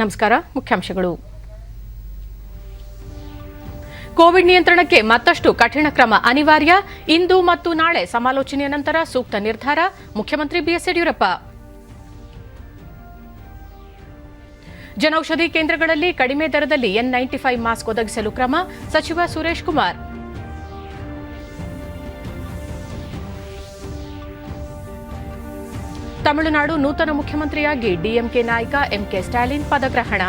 ನಮಸ್ಕಾರ. ಮುಖ್ಯಾಂಶಗಳು. ಕೋವಿಡ್ ನಿಯಂತ್ರಣಕ್ಕೆ ಮತ್ತಷ್ಟು ಕಠಿಣ ಕ್ರಮ ಅನಿವಾರ್ಯ. ಇಂದು ಮತ್ತು ನಾಳೆ ಸಮಾಲೋಚನೆಯ ನಂತರ ಸೂಕ್ತ ನಿರ್ಧಾರ. ಮುಖ್ಯಮಂತ್ರಿ ಬಿಎಸ್ ಯಡಿಯೂರಪ್ಪ. ಜನೌಷಧಿ ಕೇಂದ್ರಗಳಲ್ಲಿ ಕಡಿಮೆ ದರದಲ್ಲಿ N95 ಮಾಸ್ಕ್ ಒದಗಿಸಲು ಕ್ರಮ. ಸಚಿವ ಸುರೇಶ್ ಕುಮಾರ್. ತಮಿಳುನಾಡು ನೂತನ ಮುಖ್ಯಮಂತ್ರಿಯಾಗಿ ಡಿಎಂಕೆ ನಾಯಕ ಎಂಕೆ ಸ್ಟಾಲಿನ್ ಪದಗ್ರಹಣ.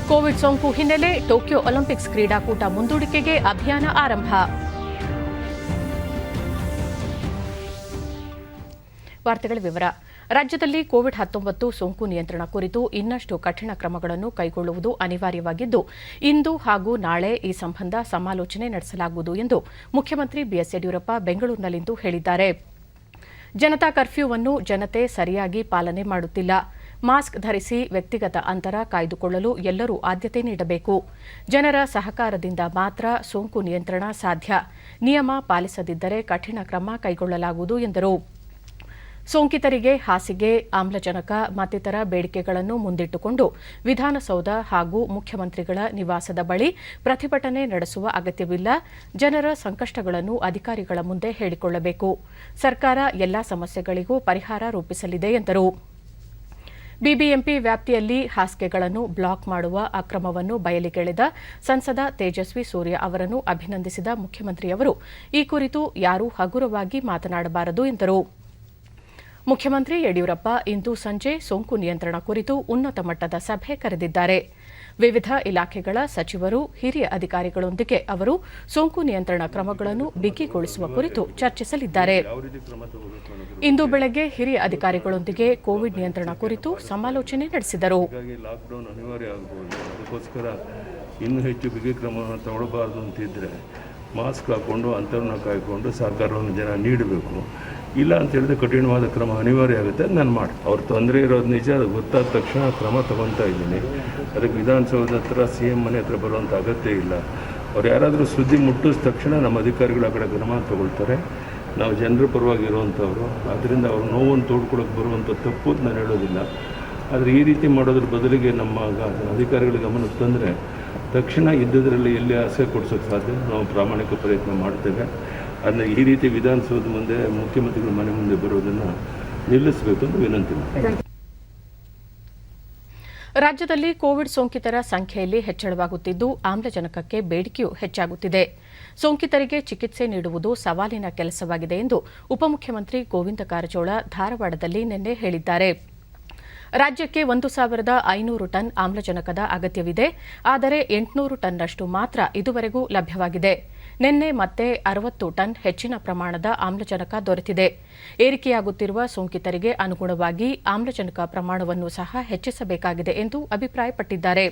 ಕೋವಿಡ್ ಸೋಂಕು ಹಿನ್ನೆಲೆ ಟೋಕಿಯೋ ಒಲಿಂಪಿಕ್ಸ್ ಕ್ರೀಡಾಕೂಟ ಮುಂದೂಡಿಕೆಗೆ ಅಭಿಯಾನ ಆರಂಭ. ವಾರ್ತೆಗಳ ವಿವರ. ರಾಜ್ಯದಲ್ಲಿ ಕೋವಿಡ್-19 ಸೋಂಕು ನಿಯಂತ್ರಣ ಕುರಿತು ಇನ್ನಷ್ಟು ಕಠಿಣ ಕ್ರಮಗಳನ್ನು ಕೈಗೊಳ್ಳುವುದು ಅನಿವಾರ್ಯವಾಗಿದ್ದು, ಇಂದು ಹಾಗೂ ನಾಳೆ ಈ ಸಂಬಂಧ ಸಮಾಲೋಚನೆ ನಡೆಸಲಾಗುವುದು ಎಂದು ಮುಖ್ಯಮಂತ್ರಿ ಬಿಎಸ್ ಯಡಿಯೂರಪ್ಪ ಬೆಂಗಳೂರಿನಲ್ಲಿಂದು ಹೇಳಿದ್ದಾರೆ. ಜನತಾ ಕರ್ಫ್ಯೂವನ್ನು ಜನತೆ ಸರಿಯಾಗಿ ಪಾಲನೆ ಮಾಡುತ್ತಿಲ್ಲ. ಮಾಸ್ಕ್ ಧರಿಸಿ, ವ್ಯಕ್ತಿಗತ ಅಂತರ ಕಾಯ್ದುಕೊಳ್ಳಲು ಎಲ್ಲರೂ ಆದ್ಯತೆ ನೀಡಬೇಕು. ಜನರ ಸಹಕಾರದಿಂದ ಮಾತ್ರ ಸೋಂಕು ನಿಯಂತ್ರಣ ಸಾಧ್ಯ. ನಿಯಮ ಪಾಲಿಸದಿದ್ದರೆ ಕಠಿಣ ಕ್ರಮ ಕೈಗೊಳ್ಳಲಾಗುವುದು ಎಂದರು. ಸೋಂಕಿತರಿಗೆ ಹಾಸಿಗೆ, ಆಮ್ಲಜನಕ ಮತ್ತಿತರ ಬೇಡಿಕೆಗಳನ್ನು ಮುಂದಿಟ್ಟುಕೊಂಡು ವಿಧಾನಸೌಧ ಹಾಗೂ ಮುಖ್ಯಮಂತ್ರಿಗಳ ನಿವಾಸದ ಬಳಿ ಪ್ರತಿಭಟನೆ ನಡೆಸುವ ಅಗತ್ಯವಿಲ್ಲ. ಜನರ ಸಂಕಷ್ಟಗಳನ್ನು ಅಧಿಕಾರಿಗಳ ಮುಂದೆ ಹೇಳಿಕೊಳ್ಳಬೇಕು. ಸರ್ಕಾರ ಎಲ್ಲಾ ಸಮಸ್ಯೆಗಳಿಗೂ ಪರಿಹಾರ ರೂಪಿಸಲಿದೆ ಎಂದರು. ಬಿಬಿಎಂಪಿ ವ್ಯಾಪ್ತಿಯಲ್ಲಿ ಹಾಸಿಗೆಗಳನ್ನು ಬ್ಲಾಕ್ ಮಾಡುವ ಅಕ್ರಮವನ್ನು ಬಯಲಿಗೆಳೆದ ಸಂಸದ ತೇಜಸ್ವಿ ಸೂರ್ಯ ಅವರನ್ನು ಅಭಿನಂದಿಸಿದ ಮುಖ್ಯಮಂತ್ರಿಯವರು ಈ ಕುರಿತು ಯಾರೂ ಹಗುರವಾಗಿ ಮಾತನಾಡಬಾರದು ಎಂದರು. ಮುಖ್ಯಮಂತ್ರಿ ಯಡಿಯೂರಪ್ಪ ಇಂದು ಸಂಜೆ ಸೋಂಕು ನಿಯಂತ್ರಣ ಕುರಿತು ಉನ್ನತ ಮಟ್ಟದ ಸಭೆ ಕರೆದಿದ್ದಾರೆ. ವಿವಿಧ ಇಲಾಖೆಗಳ ಸಚಿವರು, ಹಿರಿಯ ಅಧಿಕಾರಿಗಳೊಂದಿಗೆ ಅವರು ಸೋಂಕು ನಿಯಂತ್ರಣ ಕ್ರಮಗಳನ್ನು ಬಿಗಿಗೊಳಿಸುವ ಕುರಿತು ಚರ್ಚಿಸಲಿದ್ದಾರೆ. ಇಂದು ಬೆಳಗ್ಗೆ ಹಿರಿಯ ಅಧಿಕಾರಿಗಳೊಂದಿಗೆ ಕೋವಿಡ್ ನಿಯಂತ್ರಣ ಕುರಿತು ಸಮಾಲೋಚನೆ ನಡೆಸಿದರು. ಇನ್ನೂ ಹೆಚ್ಚು ಬಿಗಿ ಕ್ರಮವನ್ನು ತಗೊಳ್ಳಬಾರದು ಅಂತಿದ್ರೆ ಮಾಸ್ಕ್ ಹಾಕ್ಕೊಂಡು ಅಂತರನ್ನು ಕಾಯ್ಕೊಂಡು ಸಹಕಾರವನ್ನು ಜನ ನೀಡಬೇಕು. ಇಲ್ಲ ಅಂತ ಹೇಳಿದ್ರೆ ಕಠಿಣವಾದ ಕ್ರಮ ಅನಿವಾರ್ಯ ಆಗುತ್ತೆ. ನಾನು ಮಾಡಿ ಅವ್ರ ತೊಂದರೆ ಇರೋದು ನಿಜ, ಅದು ಗೊತ್ತಾದ ತಕ್ಷಣ ಕ್ರಮ ತಗೊತಾ ಇದ್ದೀನಿ. ಅದಕ್ಕೆ ವಿಧಾನಸೌಧ ಹತ್ರ CM ಮನೆ ಹತ್ರ ಬರುವಂಥ ಅಗತ್ಯ ಇಲ್ಲ. ಅವ್ರು ಯಾರಾದರೂ ಸುದ್ದಿ ಮುಟ್ಟಿದ ತಕ್ಷಣ ನಮ್ಮ ಅಧಿಕಾರಿಗಳು ಆ ಕಡೆ ಕ್ರಮ ತಗೊಳ್ತಾರೆ. ನಾವು ಜನರ ಪರವಾಗಿ ಇರುವಂಥವ್ರು, ಆದ್ದರಿಂದ ಅವ್ರ ನೋವನ್ನು ತೋಡ್ಕೊಳಕ್ಕೆ ಬರುವಂಥ ತಪ್ಪು ನಾನು ಹೇಳೋದಿಲ್ಲ. ಆದರೆ ಈ ರೀತಿ ಮಾಡೋದ್ರ ಬದಲಿಗೆ ನಮ್ಮ ಅಧಿಕಾರಿಗಳ ಗಮನಕ್ಕೆ ತಂದರೆ ತಕ್ಷಣ ಇದ್ದದರಲ್ಲಿ ಎಲ್ಲಿ ಆಸೆ ಕೊಡ್ಸೋಕ್ಕೆ ಸಾಧ್ಯ ನಾವು ಪ್ರಾಮಾಣಿಕ ಪ್ರಯತ್ನ ಮಾಡ್ತೇವೆ. ಅದನ್ನ ಈ ರೀತಿ ವಿಧಾನಸೌಧ ಮುಂದೆ ಮುಖ್ಯಮಂತ್ರಿಗಳ ಮನೆ ಮುಂದೆ ಬರೋದನ್ನು ನಿಲ್ಲಿಸಬೇಕು ಅಂತ ವಿನಂತಿ ಮಾಡಿ. ರಾಜ್ಯದಲ್ಲಿ ಕೋವಿಡ್ ಸೋಂಕಿತರ ಸಂಖ್ಯೆಯಲ್ಲಿ ಹೆಚ್ಚಳವಾಗುತ್ತಿದ್ದು, ಆಮ್ಲಜನಕಕ್ಕೆ ಬೇಡಿಕೆಯೂ ಹೆಚ್ಚಾಗುತ್ತಿದೆ. ಸೋಂಕಿತರಿಗೆ ಚಿಕಿತ್ಸೆ ನೀಡುವುದು ಸವಾಲಿನ ಕೆಲಸವಾಗಿದೆ ಎಂದು ಉಪಮುಖ್ಯಮಂತ್ರಿ ಗೋವಿಂದ ಕಾರಜೋಳ ಧಾರವಾಡದಲ್ಲಿ ನಿನ್ನೆ ಹೇಳಿದ್ದಾರೆ. ರಾಜ್ಯಕ್ಕೆ 1,500 ಟನ್ ಆಮ್ಲಜನಕದ ಅಗತ್ಯವಿದೆ. ಆದರೆ 800 ಟನ್ನಷ್ಟು ಮಾತ್ರ ಇದುವರೆಗೂ ಲಭ್ಯವಾಗಿದೆ. ನಿನ್ನೆ ಮತ್ತೆ 60 ಟನ್ ಹೆಚ್ಚಿನ ಪ್ರಮಾಣದ ಆಮ್ಲಜನಕ ದೊರೆತಿದೆ. ಏರಿಕೆಯಾಗುತ್ತಿರುವ ಸೋಂಕಿತರಿಗೆ ಅನುಗುಣವಾಗಿ ಆಮ್ಲಜನಕ ಪ್ರಮಾಣವನ್ನು ಸಹ ಹೆಚ್ಚಿಸಬೇಕಾಗಿದೆ ಎಂದು ಅಭಿಪ್ರಾಯಪಟ್ಟಿದ್ದಾರೆ.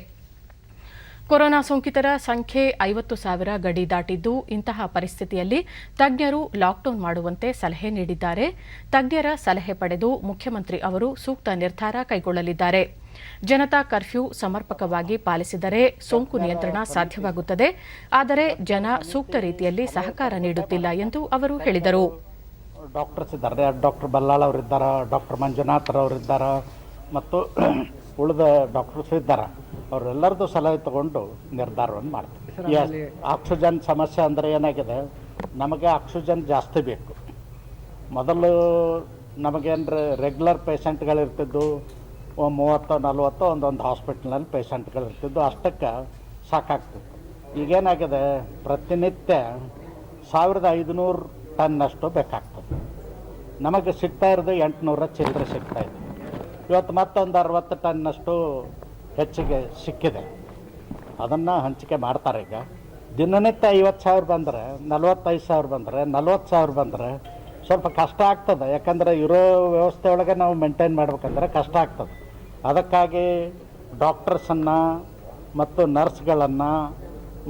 ಕೊರೋನಾ ಸೋಂಕಿತರ ಸಂಖ್ಯೆ 50,000 ಗಡಿ ದಾಟಿದ್ದು, ಇಂತಹ ಪರಿಸ್ಥಿತಿಯಲ್ಲಿ ತಜ್ಞರು ಲಾಕ್ಡೌನ್ ಮಾಡುವಂತೆ ಸಲಹೆ ನೀಡಿದ್ದಾರೆ. ತಜ್ಞರ ಸಲಹೆ ಪಡೆದು ಮುಖ್ಯಮಂತ್ರಿ ಅವರು ಸೂಕ್ತ ನಿರ್ಧಾರ ಕೈಗೊಳ್ಳಲಿದ್ದಾರೆ. ಜನತಾ ಕರ್ಫ್ಯೂ ಸಮರ್ಪಕವಾಗಿ ಪಾಲಿಸಿದರೆ ಸೋಂಕು ನಿಯಂತ್ರಣ ಸಾಧ್ಯವಾಗುತ್ತದೆ. ಆದರೆ ಜನ ಸೂಕ್ತ ರೀತಿಯಲ್ಲಿ ಸಹಕಾರ ನೀಡುತ್ತಿಲ್ಲ ಎಂದು ಅವರು ಹೇಳಿದರು. ಡಾಕ್ಟರ್ಸ್ ಇದ್ದಾರೆ, ಡಾಕ್ಟರ್ ಬಲ್ಲಾಳ್ ಅವರಿದ್ದಾರೆ, ಡಾಕ್ಟರ್ ಮಂಜುನಾಥ್ ಅವರಿದ್ದಾರೆ ಮತ್ತು ಉಳಿದ ಡಾಕ್ಟರ್ಸ್ ಇದ್ದಾರೆ. ಅವರೆಲ್ಲರದ್ದು ಸಲಹೆ ತಗೊಂಡು ನಿರ್ಧಾರವನ್ನು ಮಾಡ್ತೀವಿ. ಆಕ್ಸಿಜನ್ ಸಮಸ್ಯೆ ಅಂದರೆ ಏನಾಗಿದೆ, ನಮಗೆ ಆಕ್ಸಿಜನ್ ಜಾಸ್ತಿ ಬೇಕು. ಮೊದಲು ನಮಗೇನ್ರಿ ರೆಗ್ಯುಲರ್ ಪೇಷಂಟ್ಗಳಿರ್ತಿದ್ದು 30-40 ಒಂದೊಂದು ಹಾಸ್ಪಿಟ್ಲ್ನಲ್ಲಿ ಪೇಷಂಟ್ಗಳಿರ್ತಿದ್ದು, ಅಷ್ಟಕ್ಕೆ ಸಾಕಾಗ್ತಿತ್ತು. ಈಗೇನಾಗಿದೆ, ಪ್ರತಿನಿತ್ಯ 1,500 ಟನ್ನಷ್ಟು ಬೇಕಾಗ್ತದೆ. ನಮಗೆ ಸಿಗ್ತಾ ಇರೋದು 800 ಚಿಲ್ಲರೆ ಸಿಗ್ತಾಯಿದೆ. ಇವತ್ತು ಮತ್ತೊಂದು 60 ಟನ್ನಷ್ಟು ಹೆಚ್ಚಿಗೆ ಸಿಕ್ಕಿದೆ. ಅದನ್ನು ಹಂಚಿಕೆ ಮಾಡ್ತಾರೆ. ಈಗ ದಿನನಿತ್ಯ 50,000 ಬಂದರೆ, 45,000 ಬಂದರೆ, 40,000 ಬಂದರೆ ಸ್ವಲ್ಪ ಕಷ್ಟ ಆಗ್ತದೆ. ಯಾಕಂದರೆ ಇರೋ ವ್ಯವಸ್ಥೆ ಒಳಗೆ ನಾವು ಮೇಂಟೈನ್ ಮಾಡ್ಬೇಕಂದ್ರೆ ಕಷ್ಟ ಆಗ್ತದೆ. ಅದಕ್ಕಾಗಿ ಡಾಕ್ಟರ್ಸನ್ನು ಮತ್ತು ನರ್ಸ್ಗಳನ್ನು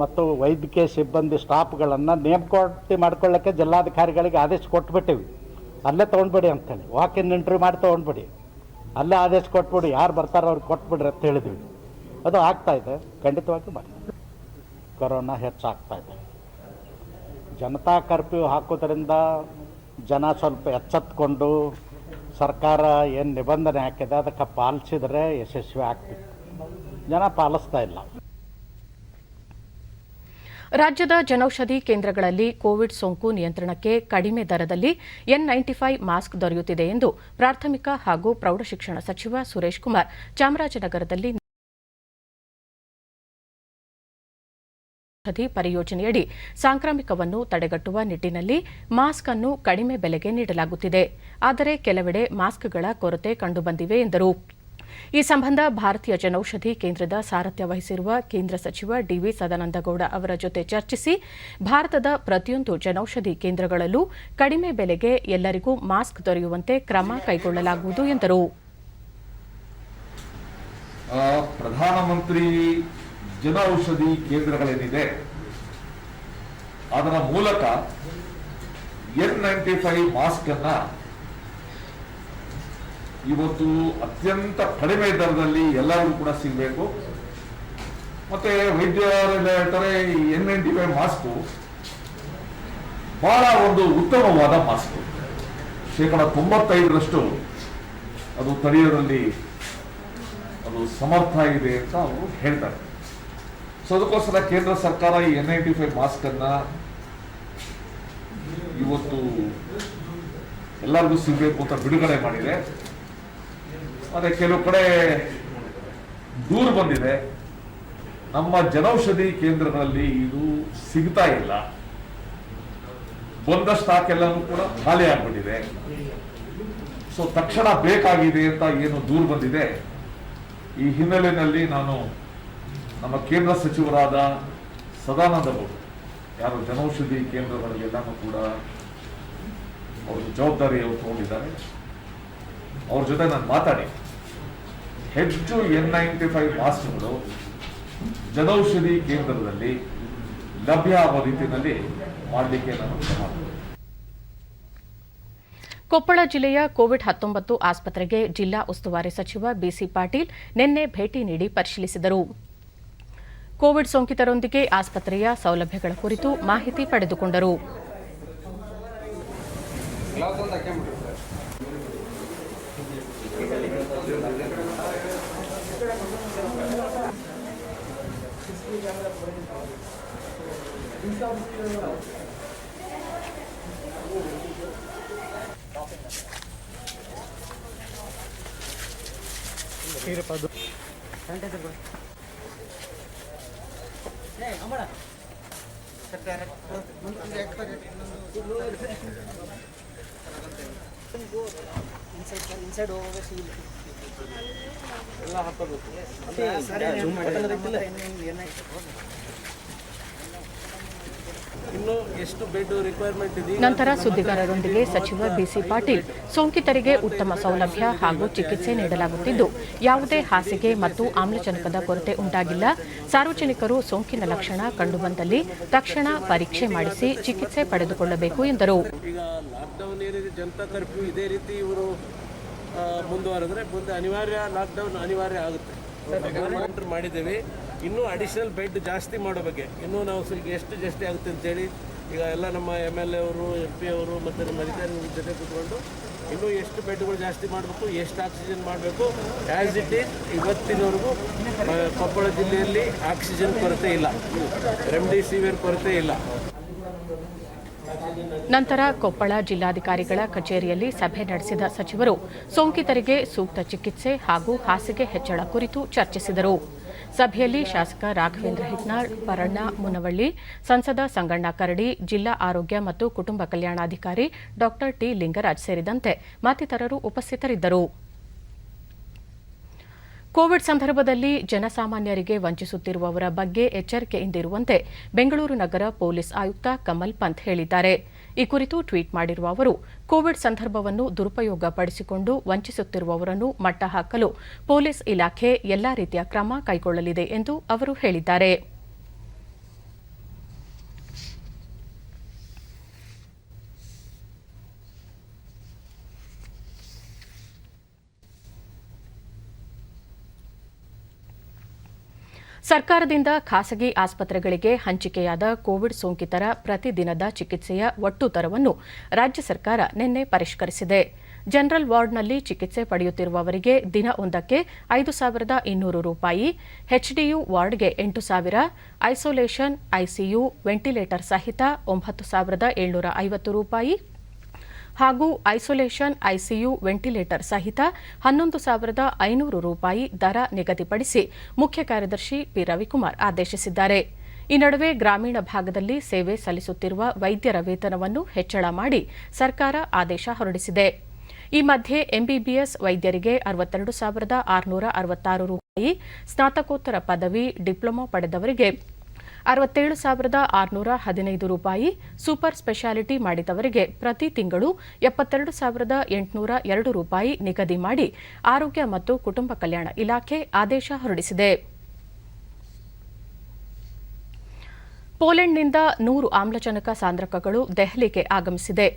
ಮತ್ತು ವೈದ್ಯಕೀಯ ಸಿಬ್ಬಂದಿ ಸ್ಟಾಫ್ಗಳನ್ನು ನೇಮಕಾತಿ ಮಾಡ್ಕೊಳ್ಳೋಕ್ಕೆ ಜಿಲ್ಲಾಧಿಕಾರಿಗಳಿಗೆ ಆದೇಶ ಕೊಟ್ಬಿಟ್ಟಿವಿ. ಅಲ್ಲೇ ತೊಗೊಂಡ್ಬಿಡಿ ಅಂತೇಳಿ, ವಾಕಿನ್ ಇಂಟರ್ವ್ಯೂ ಮಾಡಿ ತೊಗೊಂಡ್ಬಿಡಿ, ಅಲ್ಲೇ ಆದೇಶ ಕೊಟ್ಬಿಡಿ, ಯಾರು ಬರ್ತಾರೋ ಅವ್ರಿಗೆ ಕೊಟ್ಬಿಡ್ರಿ ಅಂತ ಹೇಳಿದ್ವಿ. ಅದು ಆಗ್ತಾಯಿದೆ, ಖಂಡಿತವಾಗಿ ಮಾಡಿ. ಕೊರೋನಾ ಹೆಚ್ಚಾಗ್ತಾಯಿದೆ. ಜನತಾ ಕರ್ಫ್ಯೂ ಹಾಕೋದ್ರಿಂದ ಜನ ಸ್ವಲ್ಪ ಎಚ್ಚೆತ್ಕೊಂಡು ಸರ್ಕಾರ ಏನು ನಿಬಂಧನೆ ಹಾಕಿದೆ ಅದಕ್ಕೆ ಪಾಲಿಸಿದ್ರೆ ಯಶಸ್ವಿ ಆಗ್ತಿತ್ತು. ಜನ ಪಾಲಿಸ್ತಾ ಇಲ್ಲ. ರಾಜ್ಯದ ಜನೌಷಧಿ ಕೇಂದ್ರಗಳಲ್ಲಿ ಕೋವಿಡ್ ಸೋಂಕು ನಿಯಂತ್ರಣಕ್ಕೆ ಕಡಿಮೆ ದರದಲ್ಲಿ N95 ಮಾಸ್ಕ್ ದೊರೆಯುತ್ತಿದೆ ಎಂದು ಪ್ರಾಥಮಿಕ ಹಾಗೂ ಪ್ರೌಢಶಿಕ್ಷಣ ಸಚಿವ ಸುರೇಶ್ ಕುಮಾರ್ ಚಾಮರಾಜನಗರದಲ್ಲಿ ಔಷಧಿ ಪರಿಯೋಜನೆಯಡಿ ಸಾಂಕ್ರಾಮಿಕವನ್ನು ತಡೆಗಟ್ಟುವ ನಿಟ್ಟಿನಲ್ಲಿ ಮಾಸ್ಕ್ ಅನ್ನು ಕಡಿಮೆ ಬೆಲೆಗೆ ನೀಡಲಾಗುತ್ತಿದೆ. ಆದರೆ ಕೆಲವೆಡೆ ಮಾಸ್ಕ್ಗಳ ಕೊರತೆ ಕಂಡುಬಂದಿವೆ ಎಂದರು. ಈ ಸಂಬಂಧ ಭಾರತೀಯ ಜನೌಷಧಿ ಕೇಂದ್ರದ ಸಾರಥ್ಯ ವಹಿಸಿರುವ ಕೇಂದ್ರ ಸಚಿವ ಡಿವಿ ಸದಾನಂದಗೌಡ ಅವರ ಜೊತೆ ಚರ್ಚಿಸಿ ಭಾರತದ ಪ್ರತಿಯೊಂದು ಜನೌಷಧಿ ಕೇಂದ್ರಗಳಲ್ಲೂ ಕಡಿಮೆ ಬೆಲೆಗೆ ಎಲ್ಲರಿಗೂ ಮಾಸ್ಕ್ ದೊರೆಯುವಂತೆ ಕ್ರಮ ಕೈಗೊಳ್ಳಲಾಗುವುದು ಎಂದರು. ಪ್ರಧಾನಮಂತ್ರಿ ಜನೌಷಧಿ ಕೇಂದ್ರಗಳೇನಿದೆ ಅದರ ಮೂಲಕ N95 ಮಾಸ್ಕ್ ಅನ್ನ ಇವತ್ತು ಅತ್ಯಂತ ಕಡಿಮೆ ದರದಲ್ಲಿ ಎಲ್ಲರಿಗೂ ಕೂಡ ಸಿಗಬೇಕು. ಮತ್ತೆ ವೈದ್ಯರೆಲ್ಲ ಹೇಳ್ತಾರೆ ಈ N95 ಮಾಸ್ಕು ಬಹಳ ಒಂದು ಉತ್ತಮವಾದ ಮಾಸ್ಕ್, 95% ಅದು ತಡೆಯೋದ್ರಲ್ಲಿ ಅದು ಸಮರ್ಥ ಇದೆ ಅಂತ ಅವರು ಹೇಳ್ತಾರೆ. ಸೊ ಅದಕ್ಕೋಸ್ಕರ ಕೇಂದ್ರ ಸರ್ಕಾರ ಈ N95 ಮಾಸ್ಕ್ ಅನ್ನ ಇವತ್ತು ಎಲ್ಲರಿಗೂ ಸಿಗಬೇಕು ಅಂತ ಬಿಡುಗಡೆ ಮಾಡಿದೆ. ಆದರೆ ಕೆಲವು ಕಡೆ ದೂರು ಬಂದಿದೆ, ನಮ್ಮ ಜನೌಷಧಿ ಕೇಂದ್ರಗಳಲ್ಲಿ ಇದು ಸಿಗ್ತಾ ಇಲ್ಲ, ಬಂದ ಸ್ಟಾಕ್ ಎಲ್ಲನೂ ಕೂಡ ಖಾಲಿ ಆಗ್ಬಿಟ್ಟಿದೆ. ಸೊ ತಕ್ಷಣ ಬೇಕಾಗಿದೆ ಅಂತ ಏನು ದೂರು ಬಂದಿದೆ. ಈ ಹಿನ್ನೆಲೆಯಲ್ಲಿ ನಾನು ನಮ್ಮ ಕೇಂದ್ರ ಸಚಿವರಾದ ಸದಾನಂದ ಗೌಡ, ಯಾರು ಜನೌಷಧಿ ಕೇಂದ್ರಗಳಿಗೆಲ್ಲನೂ ಕೂಡ ಅವರು ಜವಾಬ್ದಾರಿ ಅವರು ತಗೊಂಡಿದ್ದಾರೆ, ಅವ್ರ ಜೊತೆ ನಾನು ಮಾತಾಡಿ ಹೆಚ್ಚು N95 ಮಾಸ್ಕ್ಗಳು ಜನೌಷಧಿ ಕೇಂದ್ರದಲ್ಲಿ ಲಭ್ಯ ಆಗುವ ರೀತಿಯಲ್ಲಿ ಮಾಡಲಿಕ್ಕೆ ನಾನು ಕ್ರಮ. ಕೊಪ್ಪಳ ಜಿಲ್ಲೆಯ ಕೋವಿಡ್-19 ಆಸ್ಪತ್ರೆಗೆ ಜಿಲ್ಲಾ ಉಸ್ತುವಾರಿ ಸಚಿವ ಬಿಸಿ ಪಾಟೀಲ್ ನಿನ್ನೆ ಭೇಟಿ ನೀಡಿ ಪರಿಶೀಲಿಸಿದರು. ಕೋವಿಡ್ ಸೋಂಕಿತರೊಂದಿಗೆ ಆಸ್ಪತ್ರೆಯ ಸೌಲಭ್ಯಗಳ ಕುರಿತು ಮಾಹಿತಿ ಪಡೆದುಕೊಂಡರು. ನಂತರ ಸುದ್ದಿಗಾರರೊಂದಿಗೆ ಸಚಿವ ಬಿಸಿ ಪಾಟೀಲ್ ಸೋಂಕಿತರಿಗೆ ಉತ್ತಮ ಸೌಲಭ್ಯ ಹಾಗೂ ಚಿಕಿತ್ಸೆ ನೀಡಲಾಗುತ್ತಿದ್ದು ಯಾವುದೇ ಹಾಸಿಗೆ ಮತ್ತು ಆಮ್ಲಜನಕದ ಕೊರತೆ ಉಂಟಾಗಿಲ್ಲ. ಸಾರ್ವಜನಿಕರು ಸೋಂಕಿನ ಲಕ್ಷಣ ಕಂಡುಬಂದಲ್ಲಿ ತಕ್ಷಣ ಪರೀಕ್ಷೆ ಮಾಡಿಸಿ ಚಿಕಿತ್ಸೆ ಪಡೆದುಕೊಳ್ಳಬೇಕು ಎಂದರು. ಈಗ ಲಾಕ್ಡೌನ್ ಏನಿದೆ, ಜನತಾ ಕರ್ಫ್ಯೂ ಇದೇ ರೀತಿ ಇವರು ಮುಂದುವರೆದ್ರೆ ಮುಂದೆ ಲಾಕ್ಡೌನ್ ಅನಿವಾರ್ಯ ಆಗುತ್ತೆ. ಮಾಡಿದ್ದೇವೆ. ಇನ್ನೂ ಅಡಿಷನಲ್ ಬೆಡ್ ಜಾಸ್ತಿ ಮಾಡೋ ಬಗ್ಗೆ ಇನ್ನೂ ನಾವು ಎಷ್ಟು ಜಾಸ್ತಿ ಆಗುತ್ತೆ ಅಂತೇಳಿ ಈಗ ಎಲ್ಲ ನಮ್ಮ MLA ಅವರು, MP ಅವರು ಮತ್ತು ನಮ್ಮ ಅಧಿಕಾರಿಗಳ ಜೊತೆ ಕೂತ್ಕೊಂಡು ಇನ್ನೂ ಎಷ್ಟು ಬೆಡ್ಗಳು ಜಾಸ್ತಿ ಮಾಡಬೇಕು, ಎಷ್ಟು ಆಕ್ಸಿಜನ್ ಮಾಡಬೇಕು. ಆ್ಯಸ್ ಇಟ್ ಈಸ್ ಇವತ್ತಿನವರೆಗೂ ಕೊಪ್ಪಳ ಜಿಲ್ಲೆಯಲ್ಲಿ ಆಕ್ಸಿಜನ್ ಕೊರತೆ ಇಲ್ಲ, ರೆಮ್ಡಿಸಿವಿರ್ ಕೊರತೆ ಇಲ್ಲ. ನಂತರ ಕೊಪ್ಪಳ ಜಿಲ್ಲಾಧಿಕಾರಿಗಳ ಕಚೇರಿಯಲ್ಲಿ ಸಭೆ ನಡೆಸಿದ ಸಚಿವರು ಸೋಂಕಿತರಿಗೆ ಸೂಕ್ತ ಚಿಕಿತ್ಸೆ ಹಾಗೂ ಹಾಸಿಗೆ ಹೆಚ್ಚಳ ಕುರಿತು ಚರ್ಚಿಸಿದರು. ಸಭೆಯಲ್ಲಿ ಶಾಸಕ ರಾಘವೇಂದ್ರ ಹಿಟ್ನಾಳ್, ಪರಣ್ಣ ಮುನವಳ್ಳಿ, ಸಂಸದ ಸಂಗಣ್ಣ ಕರಡಿ, ಜಿಲ್ಲಾ ಆರೋಗ್ಯ ಮತ್ತು ಕುಟುಂಬ ಕಲ್ಯಾಣಾಧಿಕಾರಿ ಡಾ ಟಿ ಲಿಂಗರಾಜ್ ಸೇರಿದಂತೆ ಮತ್ತಿತರರು ಉಪಸ್ಥಿತರಿದ್ದರು. ಕೋವಿಡ್ ಸಂದರ್ಭದಲ್ಲಿ ಜನಸಾಮಾನ್ಯರಿಗೆ ವಂಚಿಸುತ್ತಿರುವವರ ಬಗ್ಗೆ ಎಚ್ಚರಿಕೆಯಿಂದಿರುವಂತೆ ಬೆಂಗಳೂರು ನಗರ ಪೊಲೀಸ್ ಆಯುಕ್ತ ಕಮಲ್ ಪಂತ್ ಹೇಳಿದ್ದಾರೆ. ಈ ಕುರಿತು ಟ್ವೀಟ್ ಮಾಡಿರುವ ಅವರು, ಕೋವಿಡ್ ಸಂದರ್ಭವನ್ನು ದುರುಪಯೋಗಪಡಿಸಿಕೊಂಡು ವಂಚಿಸುತ್ತಿರುವವರನ್ನು ಮಟ್ಟ ಹಾಕಲು ಪೊಲೀಸ್ ಇಲಾಖೆ ಎಲ್ಲಾ ರೀತಿಯ ಕ್ರಮ ಕೈಗೊಳ್ಳಲಿದೆ ಎಂದು ಅವರು ಹೇಳಿದ್ದಾರೆ. ಸರ್ಕಾರದಿಂದ ಖಾಸಗಿ ಆಸ್ಪತ್ರೆಗಳಿಗೆ ಹಂಚಿಕೆಯಾದ ಕೋವಿಡ್ ಸೋಂಕಿತರ ಪ್ರತಿದಿನದ ಚಿಕಿತ್ಸೆಯ ಒಟ್ಟು ದರವನ್ನು ರಾಜ್ಯ ಸರ್ಕಾರ ನಿನ್ನೆ ಪರಿಷ್ಕರಿಸಿದೆ. ಜನರಲ್ ವಾರ್ಡ್ನಲ್ಲಿ ಚಿಕಿತ್ಸೆ ಪಡೆಯುತ್ತಿರುವವರಿಗೆ ದಿನವೊಂದಕ್ಕೆ 5,200 ರೂಪಾಯಿ, ಎಚ್ಡಿಯು ವಾರ್ಡ್ಗೆ 8,000, ಐಸೋಲೇಷನ್ ಐಸಿಯು ವೆಂಟಿಲೇಟರ್ ಸಹಿತ 9,750 ರೂಪಾಯಿ ಹಾಗೂ ಐಸೋಲೇಷನ್ ಐಸಿಯು ವೆಂಟಿಲೇಟರ್ ಸಹಿತ 11,500 ರೂಪಾಯಿ ದರ ನಿಗದಿಪಡಿಸಿ ಮುಖ್ಯ ಕಾರ್ಯದರ್ಶಿ ಪಿ. ರವಿಕುಮಾರ್ ಆದೇಶಿಸಿದ್ದಾರೆ. ಈ ನಡುವೆ ಗ್ರಾಮೀಣ ಭಾಗದಲ್ಲಿ ಸೇವೆ ಸಲ್ಲಿಸುತ್ತಿರುವ ವೈದ್ಯರ ವೇತನವನ್ನು ಹೆಚ್ಚಳ ಮಾಡಿ ಸರ್ಕಾರ ಆದೇಶ ಹೊರಡಿಸಿದೆ. ಈ ಮಧ್ಯೆ ಎಂಬಿಬಿಎಸ್ ವೈದ್ಯರಿಗೆ 62,666 ರೂಪಾಯಿ, ಸ್ನಾತಕೋತ್ತರ ಪದವಿ ಡಿಪ್ಲೊಮಾ ಪಡೆದವರಿಗೆ 67,615 ರೂಪಾಯಿ, ಸೂಪರ್ ಸ್ಪೆಷಾಲಿಟಿ ಮಾಡಿದವರಿಗೆ ಪ್ರತಿ ತಿಂಗಳು 72,802 ರೂಪಾಯಿ ನಿಗದಿ ಮಾಡಿ ಆರೋಗ್ಯ ಮತ್ತು ಕುಟುಂಬ ಕಲ್ಯಾಣ ಇಲಾಖೆ ಆದೇಶ ಹೊರಡಿಸಿದೆ. ಪೋಲೆಂಡ್ನಿಂದ 100 ಆಮ್ಲಜನಕ ಸಾಂದ್ರಕಗಳು ದೆಹಲಿಗೆ ಆಗಮಿಸಿದೆ.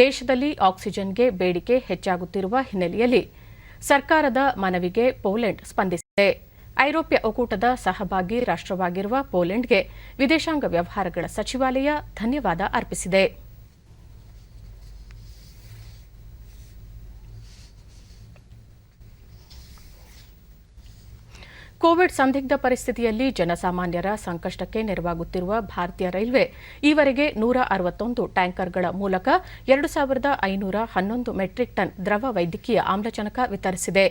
ದೇಶದಲ್ಲಿ ಆಕ್ಸಿಜನ್ಗೆ ಬೇಡಿಕೆ ಹೆಚ್ಚಾಗುತ್ತಿರುವ ಹಿನ್ನೆಲೆಯಲ್ಲಿ ಸರ್ಕಾರದ ಮನವಿಗೆ ಪೋಲೆಂಡ್ ಸ್ಪಂದಿಸಿದೆ. ಐರೋಪ್ಯ ಒಕ್ಕೂಟದ ಸಹಭಾಗಿ ರಾಷ್ಟ್ರವಾಗಿರುವ ಪೋಲೆಂಡ್ಗೆ ವಿದೇಶಾಂಗ ವ್ಯವಹಾರಗಳ ಸಚಿವಾಲಯ ಧನ್ಯವಾದ ಅರ್ಪಿಸಿದೆ. ಕೋವಿಡ್ ಸಂದಿಗ್ಧ ಪರಿಸ್ಥಿತಿಯಲ್ಲಿ ಜನಸಾಮಾನ್ಯರ ಸಂಕಷ್ಟಕ್ಕೆ ನೆರವಾಗುತ್ತಿರುವ ಭಾರತೀಯ ರೈಲ್ವೆ ಈವರೆಗೆ 161 ಟ್ಯಾಂಕರ್ಗಳ ಮೂಲಕ 2,511 ಮೆಟ್ರಿಕ್ ಟನ್ ದ್ರವ ವೈದ್ಯಕೀಯ ಆಮ್ಲಜನಕ ವಿತರಿಸಿದೆ.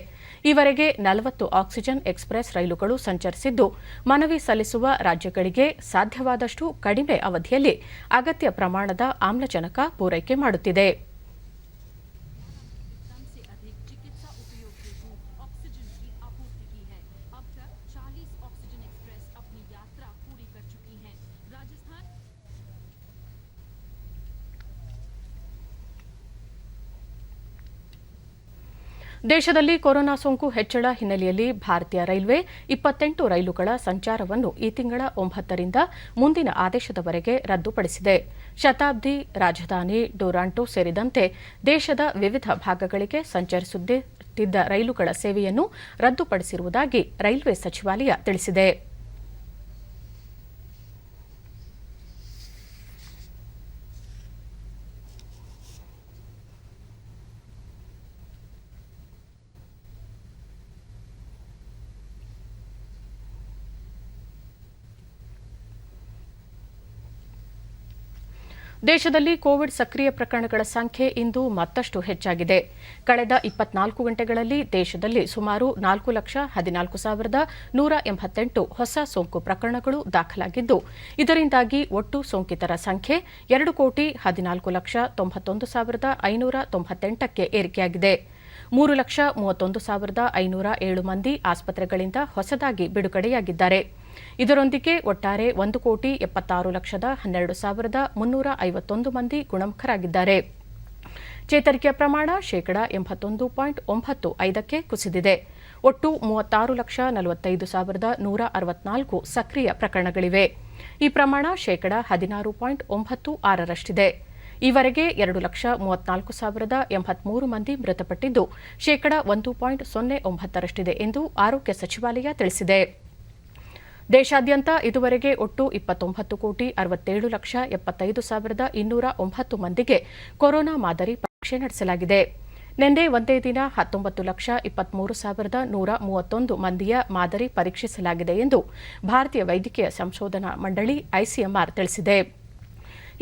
ಈವರೆಗೆ 40 ಆಕ್ಸಿಜನ್ ಎಕ್ಸ್ಪ್ರೆಸ್ ರೈಲುಗಳು ಸಂಚರಿಸಿದ್ದು, ಮನವಿ ಸಲ್ಲಿಸುವ ರಾಜ್ಯಗಳಿಗೆ ಸಾಧ್ಯವಾದಷ್ಟು ಕಡಿಮೆ ಅವಧಿಯಲ್ಲಿ ಅಗತ್ಯ ಪ್ರಮಾಣದ ಆಮ್ಲಜನಕ ಪೂರೈಕೆ ಮಾಡುತ್ತಿದೆ. ದೇಶದಲ್ಲಿ ಕೊರೋನಾ ಸೋಂಕು ಹೆಚ್ಚಳ ಹಿನ್ನೆಲೆಯಲ್ಲಿ ಭಾರತೀಯ ರೈಲ್ವೆ 28 ರೈಲುಗಳ ಸಂಚಾರವನ್ನು ಈ ತಿಂಗಳ 9ರಿಂದ ಮುಂದಿನ ಆದೇಶದವರೆಗೆ ರದ್ದುಪಡಿಸಿದೆ. ಶತಾಬ್ದಿ, ರಾಜಧಾನಿ, ಡೊರಾಂಟೊ ಸೇರಿದಂತೆ ದೇಶದ ವಿವಿಧ ಭಾಗಗಳಿಗೆ ಸಂಚರಿಸುತ್ತಿದ್ದ ರೈಲುಗಳ ಸೇವೆಯನ್ನು ರದ್ದುಪಡಿಸಿರುವುದಾಗಿ ರೈಲ್ವೆ ಸಚಿವಾಲಯ ತಿಳಿಸಿದೆ. ದೇಶದಲ್ಲಿ ಕೋವಿಡ್ ಸಕ್ರಿಯ ಪ್ರಕರಣಗಳ ಸಂಖ್ಯೆ ಇಂದು ಮತ್ತಷ್ಟು ಹೆಚ್ಚಾಗಿದೆ. ಕಳೆದ 24 ಗಂಟೆಗಳಲ್ಲಿ ದೇಶದಲ್ಲಿ ಸುಮಾರು 4,14,188 ಹೊಸ ಸೋಂಕು ಪ್ರಕರಣಗಳು ದಾಖಲಾಗಿದ್ದು, ಇದರಿಂದಾಗಿ ಒಟ್ಟು ಸೋಂಕಿತರ ಸಂಖ್ಯೆ 2,14,91,598ಕ್ಕೆ ಏರಿಕೆಯಾಗಿದೆ. 3,31,507 ಮಂದಿ ಆಸ್ಪತ್ರೆಗಳಿಂದ ಹೊಸದಾಗಿ ಬಿಡುಗಡೆಯಾಗಿದ್ದಾರೆ. ಇದರೊಂದಿಗೆ ಒಟ್ಟಾರೆ 1,76,12,351 ಮಂದಿ ಗುಣಮುಖರಾಗಿದ್ದಾರೆ. ಚೇತರಿಕೆಯ ಪ್ರಮಾಣ 81.95% ಕುಸಿದಿದೆ. ಒಟ್ಟು 36,45,164 ಸಕ್ರಿಯ ಪ್ರಕರಣಗಳಿವೆ. ಈ ಪ್ರಮಾಣ 16.96%ರಷ್ಟಿದೆ. ಈವರೆಗೆ 2,34,083 ಮಂದಿ ಮೃತಪಟ್ಟಿದ್ದು, 1.09% ಎಂದು ಆರೋಗ್ಯ ಸಚಿವಾಲಯ ತಿಳಿಸಿದೆ. ದೇಶಾದ್ಯಂತ ಇದುವರೆಗೆ ಒಟ್ಟು 29,67,75,209 ಮಂದಿಗೆ ಕೊರೋನಾ ಮಾದರಿ ಪರೀಕ್ಷೆ ನಡೆಸಲಾಗಿದೆ. ನಿನ್ನೆ ಒಂದೇ ದಿನ 19,23,131 ಮಂದಿಯ ಮಾದರಿ ಪರೀಕ್ಷಿಸಲಾಗಿದೆ ಎಂದು ಭಾರತೀಯ ವೈದ್ಯಕೀಯ ಸಂಶೋಧನಾ ಮಂಡಳಿ ಐಸಿಎಂಆರ್ ತಿಳಿಸಿದೆ.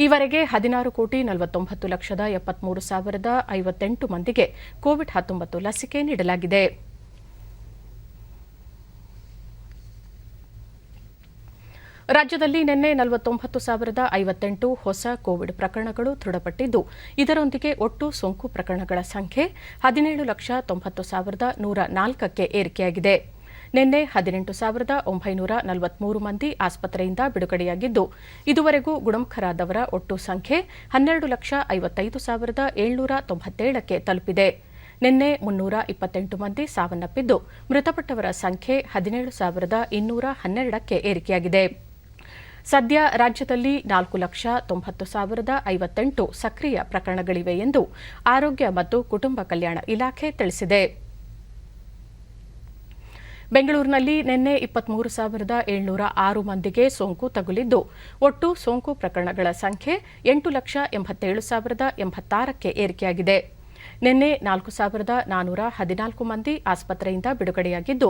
ಈವರೆಗೆ 16,49,73,058 ಮಂದಿಗೆ ಕೋವಿಡ್-19 ಲಸಿಕೆ ನೀಡಲಾಗಿದೆ. ರಾಜ್ಯದಲ್ಲಿ ನಿನ್ನೆ 49,058 ಹೊಸ ಕೋವಿಡ್ ಪ್ರಕರಣಗಳು ದೃಢಪಟ್ಟಿದ್ದು, ಇದರೊಂದಿಗೆ ಒಟ್ಟು ಸೋಂಕು ಪ್ರಕರಣಗಳ ಸಂಖ್ಯೆ 17,90,104ಕ್ಕೆ ಏರಿಕೆಯಾಗಿದೆ. ನಿನ್ನೆ 18,943 ಮಂದಿ ಆಸ್ಪತ್ರೆಯಿಂದ ಬಿಡುಗಡೆಯಾಗಿದ್ದು, ಇದುವರೆಗೂ ಗುಣಮುಖರಾದವರ ಒಟ್ಟು ಸಂಖ್ಯೆ 12,55,797ಕ್ಕೆ ತಲುಪಿದೆ. ನಿನ್ನೆ 328 ಮಂದಿ ಸಾವನ್ನಪ್ಪಿದ್ದು, ಮೃತಪಟ್ಟವರ ಸಂಖ್ಯೆ 17,212ಕ್ಕೆ ಏರಿಕೆಯಾಗಿದೆ. ಸದ್ಯ ರಾಜ್ಯದಲ್ಲಿ 4,90,058 ಸಕ್ರಿಯ ಪ್ರಕರಣಗಳಿವೆ ಎಂದು ಆರೋಗ್ಯ ಮತ್ತು ಕುಟುಂಬ ಕಲ್ಯಾಣ ಇಲಾಖೆ ತಿಳಿಸಿದೆ. ಬೆಂಗಳೂರಿನಲ್ಲಿ ನಿನ್ನೆ 23,706 ಮಂದಿಗೆ ಸೋಂಕು ತಗುಲಿದ್ದು ಒಟ್ಟು ಸೋಂಕು ಪ್ರಕರಣಗಳ ಸಂಖ್ಯೆ 8,87,086ಕ್ಕೆ ಏರಿಕೆಯಾಗಿದೆ. ನಿನ್ನೆ 4,414 ಮಂದಿ ಆಸ್ಪತ್ರೆಯಿಂದ ಬಿಡುಗಡೆಯಾಗಿದ್ದು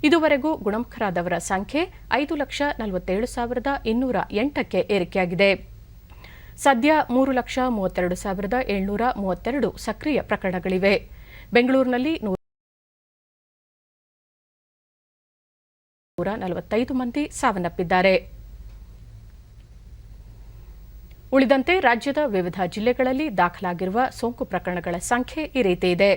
ಇದುವರೆಗೂ ಗುಣಮುಖರಾದವರ ಸಂಖ್ಯೆ 5,47,208ಕ್ಕೆ ಏರಿಕೆಯಾಗಿದೆ. ಸದ್ಯ 3,32,732 ಸಕ್ರಿಯ ಪ್ರಕರಣಗಳಿವೆ. ಬೆಂಗಳೂರಿನಲ್ಲಿ 145 ಮಂದಿ ಸಾವನ್ನಪ್ಪಿದ್ದಾರೆ. ಉಳಿದಂತೆ ರಾಜ್ಯದ ವಿವಿಧ ಜಿಲ್ಲೆಗಳಲ್ಲಿ ದಾಖಲಾಗಿರುವ ಸೋಂಕು ಪ್ರಕರಣಗಳ ಸಂಖ್ಯೆ ಈ ರೀತಿ ಇದೆ.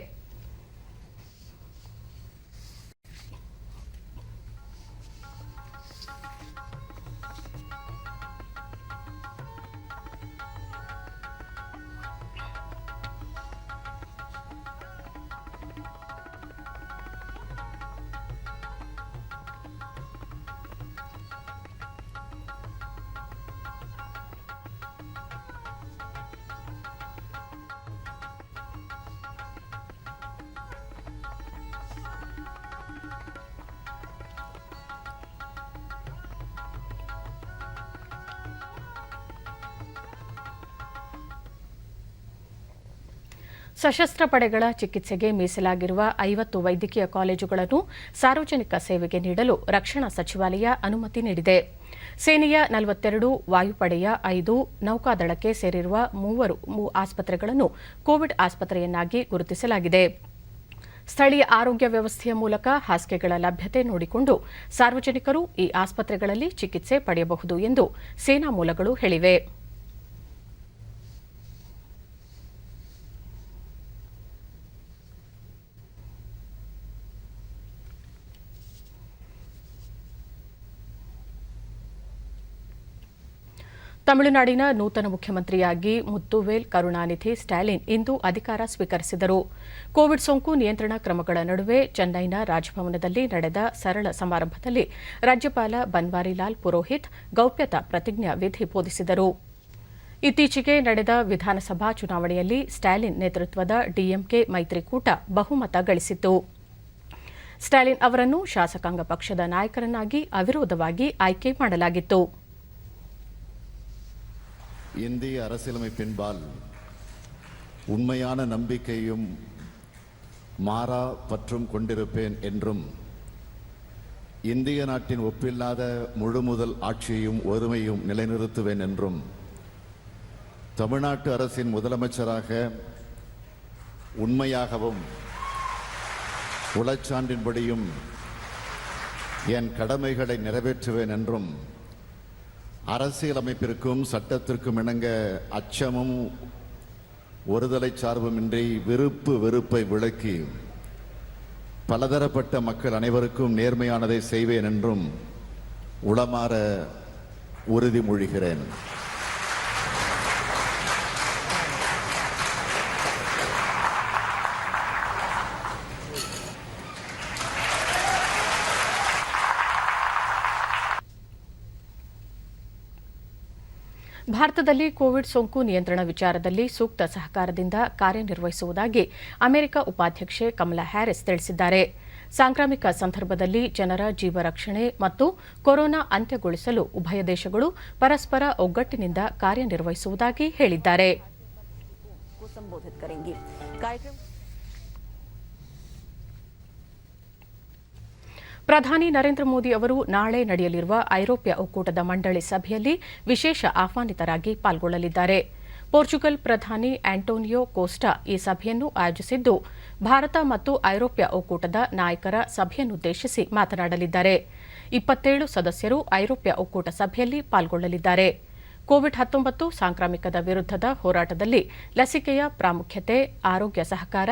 ಸಶಸ್ತ್ರ ಪಡೆಗಳ ಚಿಕಿತ್ಸೆಗೆ ಮೀಸಲಾಗಿರುವ 50 ವೈದ್ಯಕೀಯ ಕಾಲೇಜುಗಳನ್ನು ಸಾರ್ವಜನಿಕ ಸೇವೆಗೆ ನೀಡಲು ರಕ್ಷಣಾ ಸಚಿವಾಲಯ ಅನುಮತಿ ನೀಡಿದೆ. ಸೇನೆಯ 42, ವಾಯುಪಡೆಯ 5, ನೌಕಾದಳಕ್ಕೆ ಸೇರಿರುವ 3 ಆಸ್ಪತ್ರೆಗಳನ್ನು ಕೋವಿಡ್ ಆಸ್ಪತ್ರೆಯನ್ನಾಗಿ ಗುರುತಿಸಲಾಗಿದೆ. ಸ್ಥಳೀಯ ಆರೋಗ್ಯ ವ್ಯವಸ್ಥೆಯ ಮೂಲಕ ಹಾಸಿಗೆಗಳ ಲಭ್ಯತೆ ನೋಡಿಕೊಂಡು ಸಾರ್ವಜನಿಕರು ಈ ಆಸ್ಪತ್ರೆಗಳಲ್ಲಿ ಚಿಕಿತ್ಸೆ ಪಡೆಯಬಹುದು ಎಂದು ಸೇನಾ ಮೂಲಗಳು ಹೇಳಿವೆ. ತಮಿಳುನಾಡಿನ ನೂತನ ಮುಖ್ಯಮಂತ್ರಿಯಾಗಿ ಮುತ್ತುವೇಲ್ ಕರುಣಾನಿಧಿ ಸ್ಟಾಲಿನ್ ಇಂದು ಅಧಿಕಾರ ಸ್ವೀಕರಿಸಿದರು. ಕೋವಿಡ್ ಸೋಂಕು ನಿಯಂತ್ರಣ ಕ್ರಮಗಳ ನಡುವೆ ಚೆನ್ನೈನ ರಾಜಭವನದಲ್ಲಿ ನಡೆದ ಸರಳ ಸಮಾರಂಭದಲ್ಲಿ ರಾಜ್ಯಪಾಲ ಬನ್ವಾರಿಲಾಲ್ ಪುರೋಹಿತ್ ಗೌಪ್ಯತಾ ಪ್ರತಿಜ್ಞಾ ವಿಧಿ ಬೋಧಿಸಿದರು. ಇತ್ತೀಚೆಗೆ ನಡೆದ ವಿಧಾನಸಭಾ ಚುನಾವಣೆಯಲ್ಲಿ ಸ್ಟಾಲಿನ್ ನೇತೃತ್ವದ ಡಿಎಂಕೆ ಮೈತ್ರಿಕೂಟ ಬಹುಮತ ಗಳಿಸಿತ್ತು. ಸ್ಟಾಲಿನ್ ಅವರನ್ನು ಶಾಸಕಾಂಗ ಪಕ್ಷದ ನಾಯಕರನ್ನಾಗಿ ಅವಿರೋಧವಾಗಿ ಆಯ್ಕೆ ಮಾಡಲಾಗಿತ್ತು. இந்திய அரசியலமைப்பின்பால் உண்மையான நம்பிக்கையும் மாறா பற்றும் கொண்டிருப்பேன் என்றும் இந்திய நாட்டின் ஒப்பில்லாத முழுமுதல் ஆட்சியையும் ஒருமையும் நிலைநிறுத்துவேன் என்றும் தமிழ்நாட்டு அரசின் முதலமைச்சராக உண்மையாகவும் உளச்சான்றின்படியும் என் கடமைகளை நிறைவேற்றுவேன் என்றும் அரசியலமைப்பிற்கும் சட்டத்திற்கும் இணங்க அச்சமும் ஒருதலை சார்புமின்றி வெறுப்பை விளக்கி பலதரப்பட்ட மக்கள் அனைவருக்கும் நேர்மையானதை செய்வேன் என்றும் உளமாற உறுதிமொழிகிறேன். ಭಾರತದಲ್ಲಿ ಕೋವಿಡ್ ಸೋಂಕು ನಿಯಂತ್ರಣ ವಿಚಾರದಲ್ಲಿ ಸೂಕ್ತ ಸಹಕಾರದಿಂದ ಕಾರ್ಯನಿರ್ವಹಿಸುವುದಾಗಿ ಅಮೆರಿಕ ಉಪಾಧ್ಯಕ್ಷೆ ಕಮಲಾ ಹ್ಯಾರಿಸ್ ತಿಳಿಸಿದ್ದಾರೆ. ಸಾಂಕ್ರಾಮಿಕ ಸಂದರ್ಭದಲ್ಲಿ ಜನರ ಜೀವ ರಕ್ಷಣೆ ಮತ್ತು ಕೊರೋನಾ ಅಂತ್ಯಗೊಳಿಸಲು ಉಭಯ ದೇಶಗಳು ಪರಸ್ಪರ ಒಗ್ಗಟ್ಟಿನಿಂದ ಕಾರ್ಯನಿರ್ವಹಿಸುವುದಾಗಿ ಹೇಳಿದ್ದಾರೆ. ಪ್ರಧಾನಿ ನರೇಂದ್ರ ಮೋದಿ ಅವರು ನಾಳೆ ನಡೆಯಲಿರುವ ಐರೋಪ್ಯ ಒಕ್ಕೂಟದ ಮಂಡಳಿ ಸಭೆಯಲ್ಲಿ ವಿಶೇಷ ಆಹ್ವಾನಿತರಾಗಿ ಪಾಲ್ಗೊಳ್ಳಲಿದ್ದಾರೆ. ಪೋರ್ಚುಗಲ್ ಪ್ರಧಾನಿ ಆಂಟೋನಿಯೋ ಕೋಸ್ಟಾ ಈ ಸಭೆಯನ್ನು ಆಯೋಜಿಸಿದ್ದು ಭಾರತ ಮತ್ತು ಐರೋಪ್ಯ ಒಕ್ಕೂಟದ ನಾಯಕರ ಸಭೆಯನ್ನುದ್ದೇಶಿಸಿ ಮಾತನಾಡಲಿದ್ದಾರೆ. 27 ಸದಸ್ಯರು ಐರೋಪ್ಯ ಒಕ್ಕೂಟ ಸಭೆಯಲ್ಲಿ ಪಾಲ್ಗೊಳ್ಳಲಿದ್ದಾರೆ. ಕೋವಿಡ್-19 ಸಾಂಕ್ರಾಮಿಕದ ವಿರುದ್ಧದ ಹೋರಾಟದಲ್ಲಿ ಲಸಿಕೆಯ ಪ್ರಾಮುಖ್ಯತೆ, ಆರೋಗ್ಯ ಸಹಕಾರ,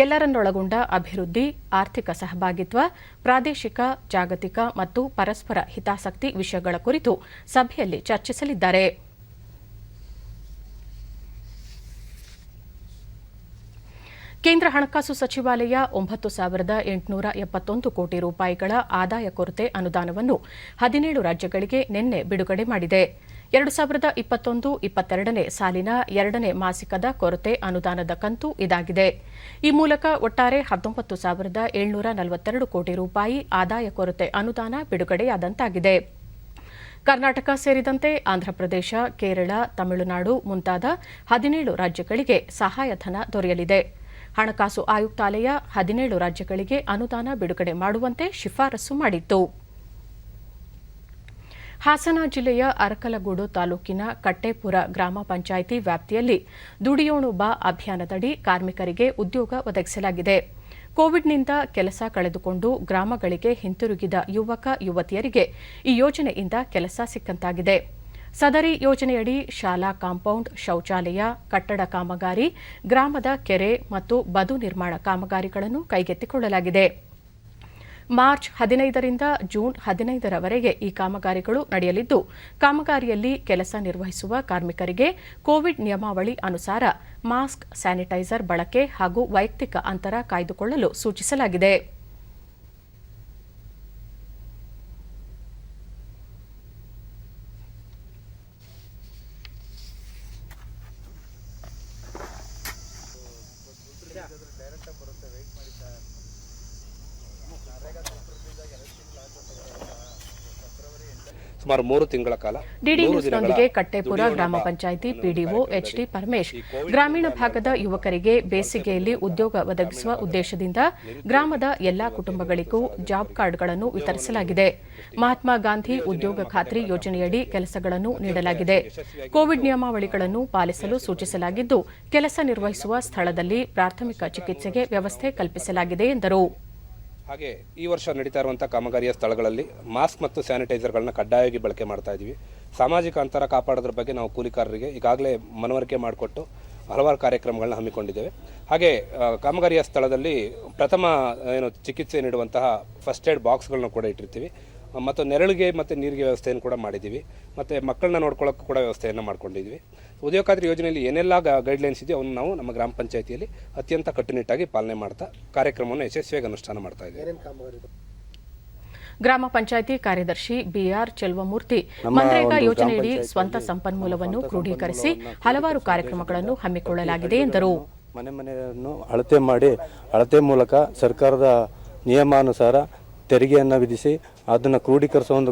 ಎಲ್ಲರನ್ನೊಳಗೊಂಡ ಅಭಿವೃದ್ಧಿ, ಆರ್ಥಿಕ ಸಹಭಾಗಿತ್ವ, ಪ್ರಾದೇಶಿಕ, ಜಾಗತಿಕ ಮತ್ತು ಪರಸ್ಪರ ಹಿತಾಸಕ್ತಿ ವಿಷಯಗಳ ಕುರಿತು ಸಭೆಯಲ್ಲಿ ಚರ್ಚಿಸಲಿದ್ದಾರೆ. ಕೇಂದ್ರ ಹಣಕಾಸು ಸಚಿವಾಲಯ 9,871 ಕೋಟಿ ರೂಪಾಯಿಗಳ ಆದಾಯ ಕೊರತೆ ಅನುದಾನವನ್ನು 17 ರಾಜ್ಯಗಳಿಗೆ ನಿನ್ನೆ ಬಿಡುಗಡೆ ಮಾಡಿದೆ. 2021-22ನೇ ಸಾಲಿನ 2ನೇ ಮಾಸಿಕದ ಕೊರತೆ ಅನುದಾನದ ಕಂತು ಇದಾಗಿದೆ. ಈ ಮೂಲಕ ಒಟ್ಟಾರೆ 19,742 ಕೋಟಿ ರೂಪಾಯಿ ಆದಾಯ ಕೊರತೆ ಅನುದಾನ ಬಿಡುಗಡೆಯಾದಂತಾಗಿದೆ. ಕರ್ನಾಟಕ ಸೇರಿದಂತೆ ಆಂಧ್ರಪ್ರದೇಶ, ಕೇರಳ, ತಮಿಳುನಾಡು ಮುಂತಾದ 17 ರಾಜ್ಯಗಳಿಗೆ ಸಹಾಯಧನ ದೊರೆಯಲಿದೆ. ಹಣಕಾಸು ಆಯುಕ್ತಾಲಯ 17 ರಾಜ್ಯಗಳಿಗೆ ಅನುದಾನ ಬಿಡುಗಡೆ ಮಾಡುವಂತೆ ಶಿಫಾರಸು ಮಾಡಿತ್ತು. ಹಾಸನ ಜಿಲ್ಲೆಯ ಅರಕಲಗೂಡು ತಾಲೂಕಿನ ಕಟ್ಟೇಪುರ ಗ್ರಾಮ ಪಂಚಾಯಿತಿ ವ್ಯಾಪ್ತಿಯಲ್ಲಿ ದುಡಿಯೋಣು ಬಾ ಅಭಿಯಾನದಡಿ ಕಾರ್ಮಿಕರಿಗೆ ಉದ್ಯೋಗ ಒದಗಿಸಲಾಗಿದೆ. ಕೋವಿಡ್ನಿಂದ ಕೆಲಸ ಕಳೆದುಕೊಂಡು ಗ್ರಾಮಗಳಿಗೆ ಹಿಂತಿರುಗಿದ ಯುವಕ ಯುವತಿಯರಿಗೆ ಈ ಯೋಜನೆಯಿಂದ ಕೆಲಸ ಸಿಕ್ಕಂತಾಗಿದೆ. ಸದರಿ ಯೋಜನೆಯಡಿ ಶಾಲಾ ಕಾಂಪೌಂಡ್, ಶೌಚಾಲಯ, ಕಟ್ಟಡ ಕಾಮಗಾರಿ, ಗ್ರಾಮದ ಕೆರೆ ಮತ್ತು ಬದು ನಿರ್ಮಾಣ ಕಾಮಗಾರಿಗಳನ್ನು ಕೈಗೆತ್ತಿಕೊಳ್ಳಲಾಗಿದೆ. ಮಾರ್ಚ್ 15ರಿಂದ ಜೂನ್ 15ರವರೆಗೆ ಈ ಕಾಮಗಾರಿಗಳು ನಡೆಯಲಿದ್ದು, ಕಾಮಗಾರಿಯಲ್ಲಿ ಕೆಲಸ ನಿರ್ವಹಿಸುವ ಕಾರ್ಮಿಕರಿಗೆ ಕೋವಿಡ್ ನಿಯಮಾವಳಿ ಅನುಸಾರ ಮಾಸ್ಕ್, ಸ್ಯಾನಿಟೈಸರ್ ಬಳಕೆ ಹಾಗೂ ವೈಯಕ್ತಿಕ ಅಂತರ ಕಾಯ್ದುಕೊಳ್ಳಲು ಸೂಚಿಸಲಾಗಿದೆ. ಸುಮಾರು 3 ತಿಂಗಳ ಕಾಲ ಡಿಡಿ ನ್ಯೂಸ್ನೊಂದಿಗೆ ಕಟ್ಟೇಪುರ ಗ್ರಾಮ ಪಂಚಾಯಿತಿ ಪಿಡಿಒ ಎಚ್ಡಿ ಪರಮೇಶ್ ಗ್ರಾಮೀಣ ಭಾಗದ ಯುವಕರಿಗೆ ಬೇಸಿಗೆಯಲ್ಲಿ ಉದ್ಯೋಗ ಒದಗಿಸುವ ಉದ್ದೇಶದಿಂದ ಗ್ರಾಮದ ಎಲ್ಲಾ ಕುಟುಂಬಗಳಿಗೂ ಜಾಬ್ ಕಾರ್ಡ್ಗಳನ್ನು ವಿತರಿಸಲಾಗಿದೆ. ಮಹಾತ್ಮ ಗಾಂಧಿ ಉದ್ಯೋಗ ಖಾತ್ರಿ ಯೋಜನೆಯಡಿ ಕೆಲಸಗಳನ್ನು ನೀಡಲಾಗಿದೆ. ಕೋವಿಡ್ ನಿಯಮಾವಳಿಗಳನ್ನು ಪಾಲಿಸಲು ಸೂಚಿಸಲಾಗಿದ್ದು, ಕೆಲಸ ನಿರ್ವಹಿಸುವ ಸ್ಥಳದಲ್ಲಿ ಪ್ರಾಥಮಿಕ ಚಿಕಿತ್ಸೆಗೆ ವ್ಯವಸ್ಥೆ ಕಲ್ಪಿಸಲಾಗಿದೆ ಎಂದರು. ಹಾಗೆ ಈ ವರ್ಷ ನಡೀತಾ ಇರುವಂಥ ಕಾಮಗಾರಿಯ ಸ್ಥಳಗಳಲ್ಲಿ ಮಾಸ್ಕ್ ಮತ್ತು ಸ್ಯಾನಿಟೈಸರ್ಗಳನ್ನ ಕಡ್ಡಾಯವಾಗಿ ಬಳಕೆ ಮಾಡ್ತಾ ಇದ್ದೀವಿ. ಸಾಮಾಜಿಕ ಅಂತರ ಕಾಪಾಡೋದ್ರ ಬಗ್ಗೆ ನಾವು ಕೂಲಿಕಾರರಿಗೆ ಈಗಾಗಲೇ ಮನವರಿಕೆ ಮಾಡಿಕೊಟ್ಟು ಹಲವಾರು ಕಾರ್ಯಕ್ರಮಗಳನ್ನ ಹಮ್ಮಿಕೊಂಡಿದ್ದೇವೆ. ಹಾಗೆ ಕಾಮಗಾರಿಯ ಸ್ಥಳದಲ್ಲಿ ಪ್ರಥಮ ಚಿಕಿತ್ಸೆ ನೀಡುವಂತಹ ಫಸ್ಟ್ ಏಡ್ ಬಾಕ್ಸ್ಗಳನ್ನ ಕೂಡ ಇಟ್ಟಿರ್ತೀವಿ. ಮತ್ತು ನೆರಳಿಗೆ ಮತ್ತು ನೀರಿಗೆ ವ್ಯವಸ್ಥೆಯನ್ನು ಕೂಡ ಮಾಡಿದ್ದೀವಿ. ಮತ್ತು ಮಕ್ಕಳನ್ನ ನೋಡ್ಕೊಳ್ಳೋಕ್ಕೂ ಕೂಡ ವ್ಯವಸ್ಥೆಯನ್ನು ಮಾಡ್ಕೊಂಡಿದ್ದೀವಿ. ಉದ್ಯೋಗ ಖಾತ್ರಿ ಯೋಜನೆಯಲ್ಲಿ ಏನೆಲ್ಲ ಗೈಡ್ಲೈನ್ಸ್ ಇದೆಯೋ ಅವನ್ನು ನಾವು ನಮ್ಮ ಗ್ರಾಮ ಪಂಚಾಯಿತಿಯಲ್ಲಿ ಅತ್ಯಂತ ಕಟ್ಟುನಿಟ್ಟಾಗಿ ಪಾಲನೆ ಮಾಡ್ತಾ ಕಾರ್ಯಕ್ರಮವನ್ನು ಯಶಸ್ವಿಯಾಗಿ ಅನುಷ್ಠಾನ ಮಾಡ್ತಾ ಇದ್ದೀವಿ. ಗ್ರಾಮ ಪಂಚಾಯಿತಿ ಕಾರ್ಯದರ್ಶಿ ಬಿಆರ್ ಚೆಲ್ವಮೂರ್ತಿ ಮನ್ರೇಗಾ ಯೋಜನೆಯಡಿ ಸ್ವಂತ ಸಂಪನ್ಮೂಲವನ್ನು ಕ್ರೋಢೀಕರಿಸಿ ಹಲವಾರು ಕಾರ್ಯಕ್ರಮಗಳನ್ನು ಹಮ್ಮಿಕೊಳ್ಳಲಾಗಿದೆ ಎಂದರು. ಮನೆಯನ್ನು ಅಳತೆ ಮಾಡಿ ಅಳತೆ ಮೂಲಕ ಸರ್ಕಾರದ ನಿಯಮಾನುಸಾರ ತೆರಿಗೆಯನ್ನು ವಿಧಿಸಿ ಅದನ್ನು ಕ್ರೋಢೀಕರಿಸುವ ಒಂದು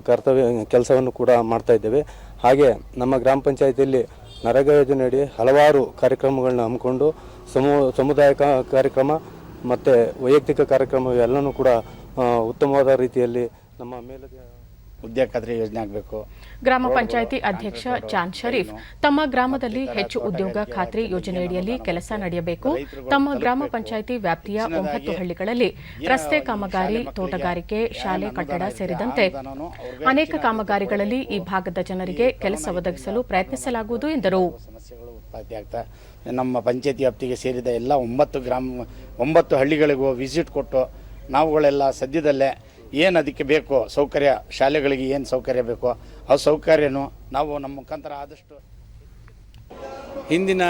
ಕೆಲಸವನ್ನು ಕೂಡ ಮಾಡ್ತಾ ಇದ್ದೇವೆ. ಹಾಗೆ ನಮ್ಮ ಗ್ರಾಮ ಪಂಚಾಯಿತಿಯಲ್ಲಿ ನರೇಗಾ ಯೋಜನೆಯಡಿ ಹಲವಾರು ಕಾರ್ಯಕ್ರಮಗಳನ್ನ ಹಮ್ಮಿಕೊಂಡು ಸಮುದಾಯ ಕಾರ್ಯಕ್ರಮ ಮತ್ತು ವೈಯಕ್ತಿಕ ಕಾರ್ಯಕ್ರಮ ಎಲ್ಲನೂ ಕೂಡ ಉತ್ತಮವಾದ ರೀತಿಯಲ್ಲಿ ನಮ್ಮ ಮೇಲುಗೆ ಉದ್ಯೋಗ ಖಾತ್ರಿ ಯೋಜನೆ ಆಗಬೇಕು. ಗ್ರಾಮ ಪಂಚಾಯಿತಿ ಅಧ್ಯಕ್ಷ ಚಾಂದ್ ಶರೀಫ್ ತಮ್ಮ ಗ್ರಾಮದಲ್ಲಿ ಹೆಚ್ಚು ಉದ್ಯೋಗ ಖಾತ್ರಿ ಯೋಜನೆಯಡಿಯಲ್ಲಿ ಕೆಲಸ ನಡೆಯಬೇಕು. ತಮ್ಮ ಗ್ರಾಮ ಪಂಚಾಯಿತಿ ವ್ಯಾಪ್ತಿಯ 9 ಹಳ್ಳಿಗಳಲ್ಲಿ ರಸ್ತೆ ಕಾಮಗಾರಿ, ತೋಟಗಾರಿಕೆ, ಶಾಲೆ ಕಟ್ಟಡ ಸೇರಿದಂತೆ ಅನೇಕ ಕಾಮಗಾರಿಗಳಲ್ಲಿ ಈ ಭಾಗದ ಜನರಿಗೆ ಕೆಲಸ ಒದಗಿಸಲು ಪ್ರಯತ್ನಿಸಲಾಗುವುದು ಎಂದರು. ಸಮಸ್ಯೆಗಳು ಉತ್ಪತ್ತಿ ಆಗ್ತಾ ನಮ್ಮ ಪಂಚಾಯತಿ ವ್ಯಾಪ್ತಿಗೆ ಸೇರಿದ ಎಲ್ಲ 9 ಹಳ್ಳಿಗಳಿಗೂ ವಿಸಿಟ್ ಕೊಟ್ಟು ನಾವುಗಳೆಲ್ಲ ಸದ್ಯದಲ್ಲೇ ಏನು ಅದಕ್ಕೆ ಬೇಕೋ ಸೌಕರ್ಯ, ಶಾಲೆಗಳಿಗೆ ಏನು ಸೌಕರ್ಯ ಬೇಕೋ ಆ ಸೌಕರ್ಯನೂ ನಾವು ನಮ್ಮ ಮುಖಾಂತರ ಆದಷ್ಟು ಹಿಂದಿನ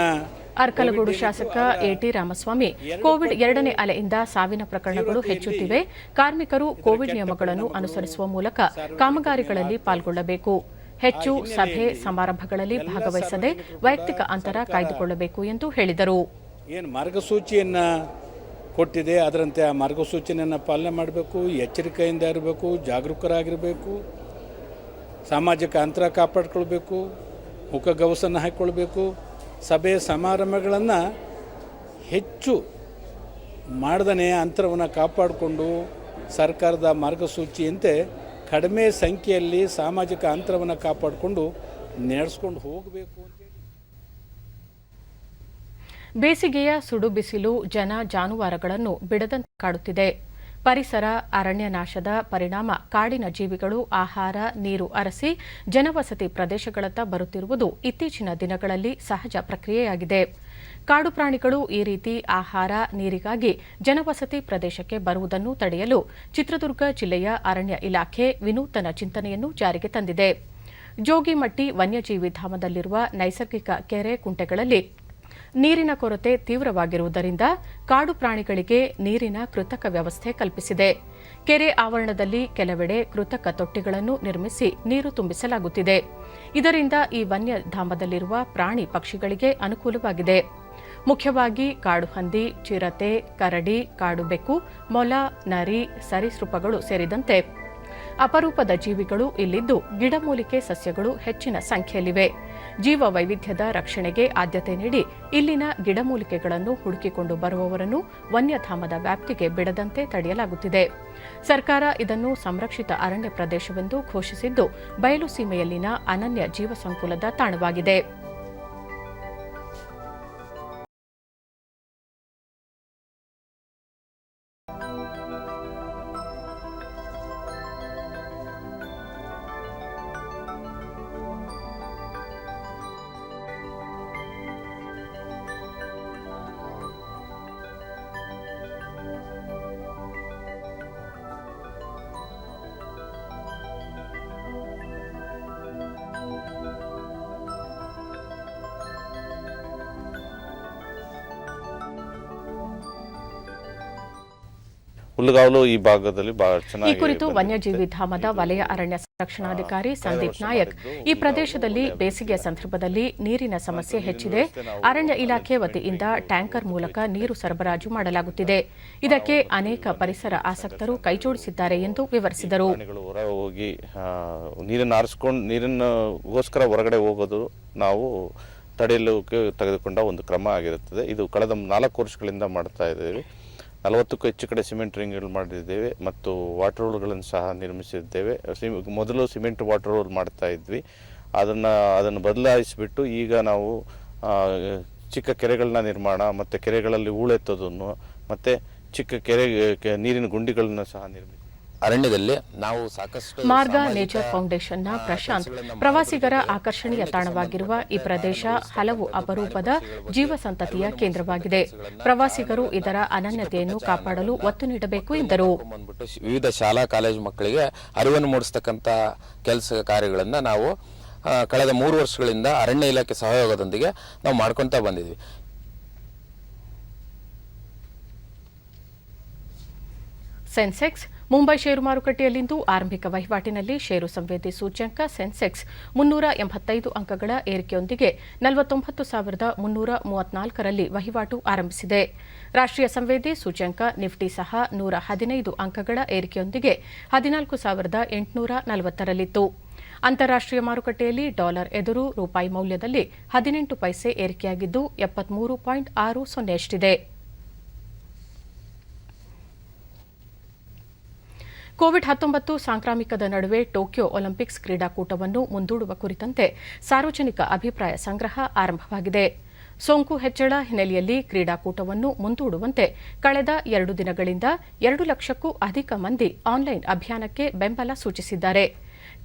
ಅರಕಲಗೂಡು ಶಾಸಕ ಎಟಿ ರಾಮಸ್ವಾಮಿ ಕೋವಿಡ್ 2ನೇ ಅಲೆಯಿಂದ ಸಾವಿನ ಪ್ರಕರಣಗಳು ಹೆಚ್ಚುತ್ತಿವೆ. ಕಾರ್ಮಿಕರು ಕೋವಿಡ್ ನಿಯಮಗಳನ್ನು ಅನುಸರಿಸುವ ಮೂಲಕ ಕಾಮಗಾರಿಗಳಲ್ಲಿ ಪಾಲ್ಗೊಳ್ಳಬೇಕು. ಹೆಚ್ಚು ಸಭೆ ಸಮಾರಂಭಗಳಲ್ಲಿ ಭಾಗವಹಿಸದೆ ವೈಯಕ್ತಿಕ ಅಂತರ ಕಾಯ್ದುಕೊಳ್ಳಬೇಕು ಎಂದು ಹೇಳಿದರು. ಏನು ಮಾರ್ಗಸೂಚಿಯನ್ನು ಕೊಟ್ಟಿದೆ ಅದರಂತೆ ಆ ಮಾರ್ಗಸೂಚಿಯನ್ನು ಪಾಲನೆ ಮಾಡಬೇಕು, ಎಚ್ಚರಿಕೆಯಿಂದ ಇರಬೇಕು, ಜಾಗರೂಕರಾಗಿರಬೇಕು, ಸಾಮಾಜಿಕ ಅಂತರ ಕಾಪಾಡಿಕೊಳ್ಬೇಕು, ಮುಖಗವಸನ್ನು ಹಾಕಿಕೊಳ್ಬೇಕು. ಸಭೆ ಸಮಾರಂಭಗಳನ್ನು ಹೆಚ್ಚು ಮಾಡ್ದೇ ಅಂತರವನ್ನು ಕಾಪಾಡಿಕೊಂಡು ಸರ್ಕಾರದ ಮಾರ್ಗಸೂಚಿಯಂತೆ ಕಡಿಮೆ ಸಂಖ್ಯೆಯಲ್ಲಿ ಸಾಮಾಜಿಕ ಅಂತರವನ್ನು ಕಾಪಾಡಿಕೊಂಡು ನಡೆಸ್ಕೊಂಡು ಹೋಗಬೇಕು ಅಂತ. ಬೇಸಿಗೆಯ ಸುಡು ಬಿಸಿಲು ಜನ ಜಾನುವಾರುಗಳನ್ನು ಬಿಡದಂತೆ ಕಾಡುತ್ತಿದೆ. ಪರಿಸರ ಅರಣ್ಯ ನಾಶದ ಪರಿಣಾಮ ಕಾಡಿನ ಜೀವಿಗಳು ಆಹಾರ, ನೀರು ಅರಸಿ ಜನವಸತಿ ಪ್ರದೇಶಗಳತ್ತ ಬರುತ್ತಿರುವುದು ಇತ್ತೀಚಿನ ದಿನಗಳಲ್ಲಿ ಸಹಜ ಪ್ರಕ್ರಿಯೆಯಾಗಿದೆ. ಕಾಡು ಪ್ರಾಣಿಗಳು ಈ ರೀತಿ ಆಹಾರ, ನೀರಿಗಾಗಿ ಜನವಸತಿ ಪ್ರದೇಶಕ್ಕೆ ಬರುವುದನ್ನು ತಡೆಯಲು ಚಿತ್ರದುರ್ಗ ಜಿಲ್ಲೆಯ ಅರಣ್ಯ ಇಲಾಖೆ ವಿನೂತನ ಚಿಂತನೆಯನ್ನು ಜಾರಿಗೆ ತಂದಿದೆ. ಜೋಗಿಮಟ್ಟಿ ವನ್ಯಜೀವಿ ಧಾಮದಲ್ಲಿರುವ ನೈಸರ್ಗಿಕ ಕೆರೆ, ಕುಂಟೆಗಳಲ್ಲಿ ನೀರಿನ ಕೊರತೆ ತೀವ್ರವಾಗಿರುವುದರಿಂದ ಕಾಡು ಪ್ರಾಣಿಗಳಿಗೆ ನೀರಿನ ಕೃತಕ ವ್ಯವಸ್ಥೆ ಕಲ್ಪಿಸಿದೆ. ಕೆರೆ ಆವರಣದಲ್ಲಿ ಕೆಲವೆಡೆ ಕೃತಕ ತೊಟ್ಟಿಗಳನ್ನು ನಿರ್ಮಿಸಿ ನೀರು ತುಂಬಿಸಲಾಗುತ್ತಿದೆ. ಇದರಿಂದ ಈ ವನ್ಯಧಾಮದಲ್ಲಿರುವ ಪ್ರಾಣಿ ಪಕ್ಷಿಗಳಿಗೆ ಅನುಕೂಲವಾಗಿದೆ. ಮುಖ್ಯವಾಗಿ ಕಾಡು ಹಂದಿ, ಚಿರತೆ, ಕರಡಿ, ಕಾಡು ಬೆಕ್ಕು, ಮೊಲ, ನರಿ, ಸರೀಸೃಪಗಳು ಸೇರಿದಂತೆ ಅಪರೂಪದ ಜೀವಿಗಳು ಇಲ್ಲಿದ್ದು ಗಿಡಮೂಲಿಕೆ ಸಸ್ಯಗಳು ಹೆಚ್ಚಿನ ಸಂಖ್ಯೆಯಲ್ಲಿವೆ. ಜೀವ ವೈವಿಧ್ಯದ ರಕ್ಷಣೆಗೆ ಆದ್ಯತೆ ನೀಡಿ ಇಲ್ಲಿನ ಗಿಡಮೂಲಿಕೆಗಳನ್ನು ಹುಡುಕಿಕೊಂಡು ಬರುವವರನ್ನು ವನ್ಯಧಾಮದ ವ್ಯಾಪ್ತಿಗೆ ಬಿಡದಂತೆ ತಡೆಯಲಾಗುತ್ತಿದೆ. ಸರ್ಕಾರ ಇದನ್ನು ಸಂರಕ್ಷಿತ ಅರಣ್ಯ ಪ್ರದೇಶವೆಂದು ಘೋಷಿಸಿದ್ದು ಬಯಲು ಸೀಮೆಯಲ್ಲಿನ ಅನನ್ಯ ಜೀವಸಂಕುಲದ ತಾಣವಾಗಿದೆ. ಹುಲ್ಲುಗಾವಲು ಈ ಭಾಗದಲ್ಲಿ ಬಹಳ ಈ ಚೆನ್ನಾಗಿ ಕುರಿತು ವನ್ಯಜೀವಿ ಧಾಮದ ವಲಯ ಅರಣ್ಯ ಸಂರಕ್ಷಣಾಧಿಕಾರಿ ಸಂದೀಪ್ ನಾಯಕ್, ಈ ಪ್ರದೇಶದಲ್ಲಿ ಬೇಸಿಗೆಯ ಸಂದರ್ಭದಲ್ಲಿ ನೀರಿನ ಸಮಸ್ಯೆ ಹೆಚ್ಚಿದೆ. ಅರಣ್ಯ ಇಲಾಖೆ ವತಿಯಿಂದ ಟ್ಯಾಂಕರ್ ಮೂಲಕ ನೀರು ಸರಬರಾಜು ಮಾಡಲಾಗುತ್ತಿದೆ. ಇದಕ್ಕೆ ಅನೇಕ ಪರಿಸರ ಆಸಕ್ತರು ಕೈಜೋಡಿಸಿದ್ದಾರೆ ಎಂದು ವಿವರಿಸಿದರು. ಹೊರ ಹೋಗಿ ನೀರನ್ನು ಆರಿಸಿಕೊಂಡು ನೀರಿನಗೋಸ್ಕರ ಹೊರಗಡೆ ಹೋಗೋದು ನಾವು ತಡೆಯಲು ತೆಗೆದುಕೊಂಡ ಒಂದು ಕ್ರಮ ಆಗಿರುತ್ತದೆ. ಇದು ಕಳೆದ 4 ವರ್ಷಗಳಿಂದ ಮಾಡ್ತಾ ಇದ್ದೇವೆ. 40ಕ್ಕೂ ಹೆಚ್ಚು ಕಡೆ ಸಿಮೆಂಟ್ ರಿಂಗ್ಗಳು ಮಾಡಿದ್ದೇವೆ ಮತ್ತು ವಾಟರ್ ರೋಡ್ಗಳನ್ನು ಸಹ ನಿರ್ಮಿಸಿದ್ದೇವೆ. ಮೊದಲು ಸಿಮೆಂಟ್ ವಾಟರ್ ರೋಡ್ ಮಾಡ್ತಾ ಇದ್ವಿ. ಅದನ್ನು ಬದಲಾಯಿಸಿಬಿಟ್ಟು ಈಗ ನಾವು ಚಿಕ್ಕ ಕೆರೆಗಳನ್ನ ನಿರ್ಮಾಣ ಮತ್ತು ಕೆರೆಗಳಲ್ಲಿ ಹೂಳೆತ್ತೋದನ್ನು ಮತ್ತು ಚಿಕ್ಕ ನೀರಿನ ಗುಂಡಿಗಳನ್ನು ಸಹ ನಿರ್ಮಿಸಿ ಅರಣ್ಯದಲ್ಲಿ ನಾವು ಸಾಕಷ್ಟು ಮಾರ್ಗ ನೇಚರ್ ಫೌಂಡೇಶನ್ನ ಪ್ರಶಾಂತ್, ಪ್ರವಾಸಿಗರ ಆಕರ್ಷಣೀಯ ತಾಣವಾಗಿರುವ ಈ ಪ್ರದೇಶ ಹಲವು ಅಪರೂಪದ ಜೀವಸಂತತಿಯ ಕೇಂದ್ರವಾಗಿದೆ. ಪ್ರವಾಸಿಗರು ಇದರ ಅನನ್ಯತೆಯನ್ನು ಕಾಪಾಡಲು ಒತ್ತು ನೀಡಬೇಕು ಎಂದರು. ವಿವಿಧ ಶಾಲಾ ಕಾಲೇಜು ಮಕ್ಕಳಿಗೆ ಅರಿವನ್ನು ಮೂಡಿಸತಕ್ಕಂಥ ಕೆಲಸ ಕಾರ್ಯಗಳನ್ನು ನಾವು ಕಳೆದ 3 ವರ್ಷಗಳಿಂದ ಅರಣ್ಯ ಇಲಾಖೆ ಸಹಯೋಗದೊಂದಿಗೆ ನಾವು ಮಾಡ್ಕೊತಾ ಬಂದಿದ್ವಿ. ಸೆನ್ಸೆಕ್ಸ್ ಮುಂಬೈ ಷೇರು ಮಾರುಕಟ್ಟೆಯಲ್ಲಿಂದು ಆರಂಭಿಕ ವಹಿವಾಟಿನಲ್ಲಿ ಷೇರು ಸಂವೇದಿ ಸೂಚ್ಯಂಕ ಸೆನ್ಸೆಕ್ಸ್ 385 ಅಂಕಗಳ ಏರಿಕೆಯೊಂದಿಗೆ 49,334ರಲ್ಲಿ ವಹಿವಾಟು ಆರಂಭಿಸಿದೆ. ರಾಷ್ಟ್ರೀಯ ಸಂವೇದಿ ಸೂಚ್ಯಂಕ ನಿಫ್ಟಿ ಸಹ 115 ಅಂಕಗಳ ಏರಿಕೆಯೊಂದಿಗೆ 14,840ರಲ್ಲಿತ್ತು. ಅಂತಾರಾಷ್ಟ್ರೀಯ ಮಾರುಕಟ್ಟೆಯಲ್ಲಿ ಡಾಲರ್ ಎದುರು ರೂಪಾಯಿ ಮೌಲ್ಯದಲ್ಲಿ 18 ಪೈಸೆ ಏರಿಕೆಯಾಗಿದ್ದು 73.60 ಕೋವಿಡ್-19 ಸಾಂಕ್ರಾಮಿಕದ ನಡುವೆ ಟೋಕಿಯೋ ಒಲಿಂಪಿಕ್ಸ್ ಕ್ರೀಡಾಕೂಟವನ್ನು ಮುಂದೂಡುವ ಕುರಿತಂತೆ ಸಾರ್ವಜನಿಕ ಅಭಿಪ್ರಾಯ ಸಂಗ್ರಹ ಆರಂಭವಾಗಿದೆ. ಸೋಂಕು ಹೆಚ್ಚಳ ಹಿನ್ನೆಲೆಯಲ್ಲಿ ಕ್ರೀಡಾಕೂಟವನ್ನು ಮುಂದೂಡುವಂತೆ ಕಳೆದ 2 ದಿನಗಳಿಂದ 2 ಲಕ್ಷಕ್ಕೂ ಅಧಿಕ ಮಂದಿ ಆನ್ಲೈನ್ ಅಭಿಯಾನಕ್ಕೆ ಬೆಂಬಲ ಸೂಚಿಸಿದ್ದಾರೆ.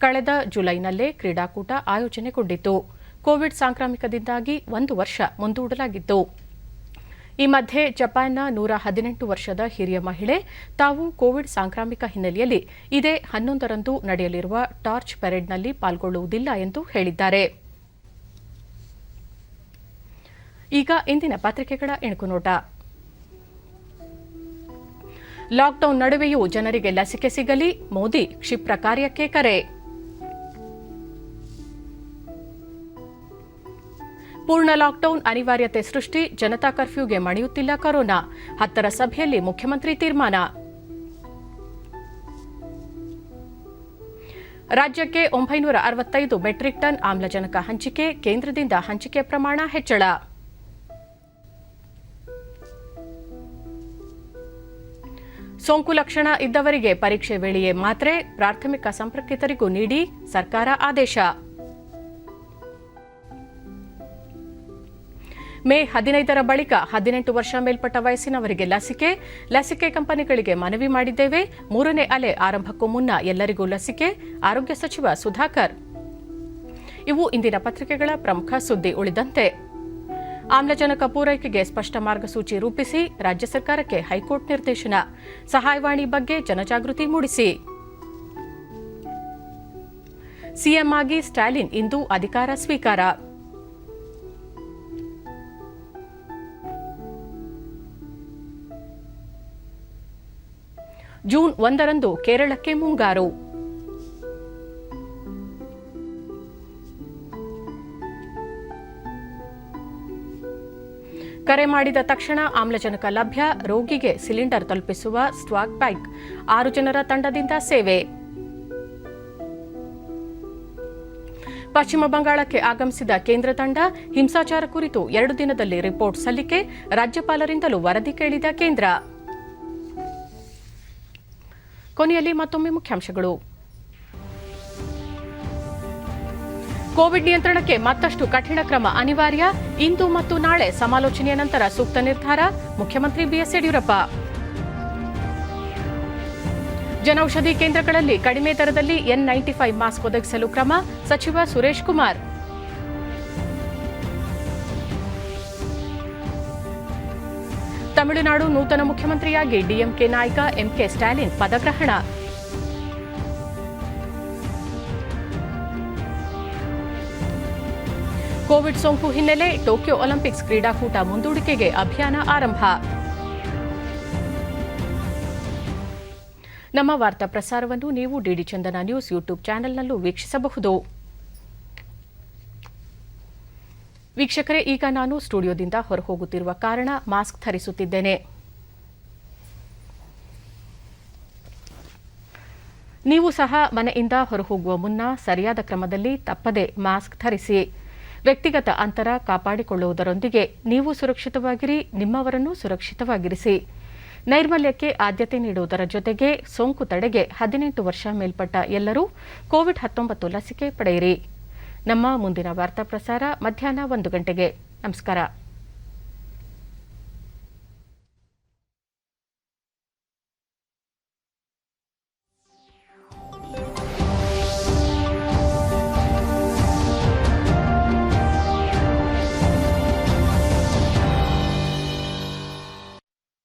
ಕಳೆದ ಜುಲೈನಲ್ಲೇ ಕ್ರೀಡಾಕೂಟ ಆಯೋಜನೆಗೊಂಡಿತ್ತು. ಕೋವಿಡ್ ಸಾಂಕ್ರಾಮಿಕದಿಂದಾಗಿ 1 ವರ್ಷ ಮುಂದೂಡಲಾಗಿತ್ತು. ಈ ಮಧ್ಯೆ ಜಪಾನ್ನ 118 ವರ್ಷದ ಹಿರಿಯ ಮಹಿಳೆ ತಾವು ಕೋವಿಡ್ ಸಾಂಕ್ರಾಮಿಕ ಹಿನ್ನೆಲೆಯಲ್ಲಿ ಇದೇ 11ರಂದು ನಡೆಯಲಿರುವ ಟಾರ್ಚ್ ಪೆರೇಡ್ನಲ್ಲಿ ಪಾಲ್ಗೊಳ್ಳುವುದಿಲ್ಲ ಎಂದು ಹೇಳಿದ್ದಾರೆ. ಈಗ ಇಂದಿನ ಪತ್ರಿಕೆಗಳ ಇಣುಕುನೋಟ. ಲಾಕ್ಡೌನ್ ನಡುವೆಯೂ ಜನರಿಗೆ ಲಸಿಕೆ ಸಿಗಲಿ, ಮೋದಿ ಕ್ಷಿಪ್ರ ಕಾರ್ಯಕ್ಕೆ ಕರೆ. ಪೂರ್ಣ ಲಾಕ್ಡೌನ್ ಅನಿವಾರ್ಯತೆ ಸೃಷ್ಟಿ, ಜನತಾ ಕರ್ಫ್ಯೂಗೆ ಮಣಿಯುತ್ತಿಲ್ಲ ಕೊರೋನಾ, 10ರ ಸಭೆಯಲ್ಲಿ ಮುಖ್ಯಮಂತ್ರಿ ತೀರ್ಮಾನ. ರಾಜ್ಯಕ್ಕೆ 965 ಮೆಟ್ರಿಕ್ ಟನ್ ಆಮ್ಲಜನಕ ಹಂಚಿಕೆ, ಕೇಂದ್ರದಿಂದ ಹಂಚಿಕೆ ಪ್ರಮಾಣ ಹೆಚ್ಚಳ. ಸೋಂಕು ಲಕ್ಷಣ ಇದ್ದವರಿಗೆ ಪರೀಕ್ಷೆ ವೇಳೆಯೇ ಮಾತ್ರೆ, ಪ್ರಾಥಮಿಕ ಸಂಪರ್ಕಿತರಿಗೂ ನೀಡಿ ಸರ್ಕಾರ ಆದೇಶ. ಮೇ 15ರ ಬಳಿಕ 18 ವರ್ಷ ಮೇಲ್ಪಟ್ಟ ವಯಸ್ಸಿನವರಿಗೆ ಲಸಿಕೆ ಕಂಪನಿಗಳಿಗೆ ಮನವಿ ಮಾಡಿದ್ದೇವೆ. 3ನೇ ಅಲೆ ಆರಂಭಕ್ಕೂ ಮುನ್ನ ಎಲ್ಲರಿಗೂ ಲಸಿಕೆ, ಆರೋಗ್ಯ ಸಚಿವ ಸುಧಾಕರ್. ಇವು ಇಂದಿನ ಪತ್ರಿಕೆಗಳ ಪ್ರಮುಖ ಸುದ್ದಿ. ಉಳಿದಂತೆ ಆಮ್ಲಜನಕ ಪೂರೈಕೆಗೆ ಸ್ಪಷ್ಟ ಮಾರ್ಗಸೂಚಿ ರೂಪಿಸಿ ರಾಜ್ಯ ಸರ್ಕಾರಕ್ಕೆ ಹೈಕೋರ್ಟ್ ನಿರ್ದೇಶನ, ಸಹಾಯವಾಣಿ ಬಗ್ಗೆ ಜನಜಾಗೃತಿ ಮೂಡಿಸಿ. ಸಿಎಂ ಆಗಿ ಸ್ಟಾಲಿನ್ ಇಂದು ಅಧಿಕಾರ ಸ್ವೀಕಾರ. ಜೂನ್ 1ರಂದು ಕೇರಳಕ್ಕೆ ಮುಂಗಾರು. ಕರೆ ಮಾಡಿದ ತಕ್ಷಣ ಆಮ್ಲಜನಕ ಲಭ್ಯ, ರೋಗಿಗೆ ಸಿಲಿಂಡರ್ ತಲುಪಿಸುವ ಸ್ವಾಗ್ ಬೈಕ್, 6 ಜನರ ತಂಡದಿಂದ ಸೇವೆ. ಪಶ್ಚಿಮ ಬಂಗಾಳಕ್ಕೆ ಆಗಮಿಸಿದ ಕೇಂದ್ರ ತಂಡ, ಹಿಂಸಾಚಾರ ಕುರಿತು 2 ದಿನದಲ್ಲಿ ರಿಪೋರ್ಟ್ ಸಲ್ಲಿಕೆ, ರಾಜ್ಯಪಾಲರಿಂದಲೂ ವರದಿ ಕೇಳಿದ ಕೇಂದ್ರ. ಕೊನೆಯಲ್ಲಿ ಮತ್ತೊಮ್ಮೆ ಮುಖ್ಯಾಂಶಗಳು. ಕೋವಿಡ್ ನಿಯಂತ್ರಣಕ್ಕೆ ಮತ್ತಷ್ಟು ಕಠಿಣ ಕ್ರಮ ಅನಿವಾರ್ಯ, ಇಂದು ಮತ್ತು ನಾಳೆ ಸಮಾಲೋಚನೆಯ ನಂತರ ಸೂಕ್ತ ನಿರ್ಧಾರ, ಮುಖ್ಯಮಂತ್ರಿ ಬಿಎಸ್ ಯಡಿಯೂರಪ್ಪ. ಜನೌಷಧಿ ಕೇಂದ್ರಗಳಲ್ಲಿ ಕಡಿಮೆ ದರದಲ್ಲಿ N95 ಮಾಸ್ಕ್ ಒದಗಿಸಲು ಕ್ರಮ, ಸಚಿವ ಸುರೇಶ್ ಕುಮಾರ್. ತಮಿಳುನಾಡು ನೂತನ ಮುಖ್ಯಮಂತ್ರಿಯಾಗಿ ಡಿಎಂಕೆ ನಾಯಕ ಎಂಕೆ ಸ್ಟಾಲಿನ್ ಪದಗ್ರಹಣ. ಕೋವಿಡ್ ಸೋಂಕು ಹಿನ್ನೆಲೆ ಟೋಕಿಯೋ ಒಲಿಂಪಿಕ್ಸ್ ಕ್ರೀಡಾಕೂಟ ಮುಂದೂಡಿಕೆಗೆ ಅಭಿಯಾನ ಆರಂಭ. ನಮ್ಮ ವಾರ್ತಾ ಪ್ರಸಾರವನ್ನು ನೀವು ಡಿಡಿ ಚಂದನ ನ್ಯೂಸ್ ಯೂಟ್ಯೂಬ್ ಚಾನೆಲ್ನಲ್ಲೂ ವೀಕ್ಷಿಸಬಹುದು. ವೀಕ್ಷಕರೇ, ಈಗ ನಾನು ಸ್ಟುಡಿಯೋದಿಂದ ಹೊರಹೋಗುತ್ತಿರುವ ಕಾರಣ ಮಾಸ್ಕ್ ಧರಿಸುತ್ತಿದ್ದೇನೆ. ನೀವು ಸಹ ಮನೆಯಿಂದ ಹೊರಹೋಗುವ ಮುನ್ನ ಸರಿಯಾದ ಕ್ರಮದಲ್ಲಿ ತಪ್ಪದೆ ಮಾಸ್ಕ್ ಧರಿಸಿ. ವ್ಯಕ್ತಿಗತ ಅಂತರ ಕಾಪಾಡಿಕೊಳ್ಳುವುದರೊಂದಿಗೆ ನೀವು ಸುರಕ್ಷಿತವಾಗಿರಿ, ನಿಮ್ಮವರನ್ನು ಸುರಕ್ಷಿತವಾಗಿರಿಸಿ. ನೈರ್ಮಲ್ಯಕ್ಕೆ ಆದ್ಯತೆ ನೀಡುವುದರ ಜೊತೆಗೆ ಸೋಂಕು ತಡೆಗೆ 18 ವರ್ಷ ಮೇಲ್ಪಟ್ಟ ಎಲ್ಲರೂ ಕೋವಿಡ್-19 ಲಸಿಕೆ ಪಡೆಯಿರಿ. ನಮ್ಮ ಮುಂದಿನ ವಾರ್ತಾ ಪ್ರಸಾರ ಮಧ್ಯಾಹ್ನ 1 ಗಂಟೆಗೆ. ನಮಸ್ಕಾರ.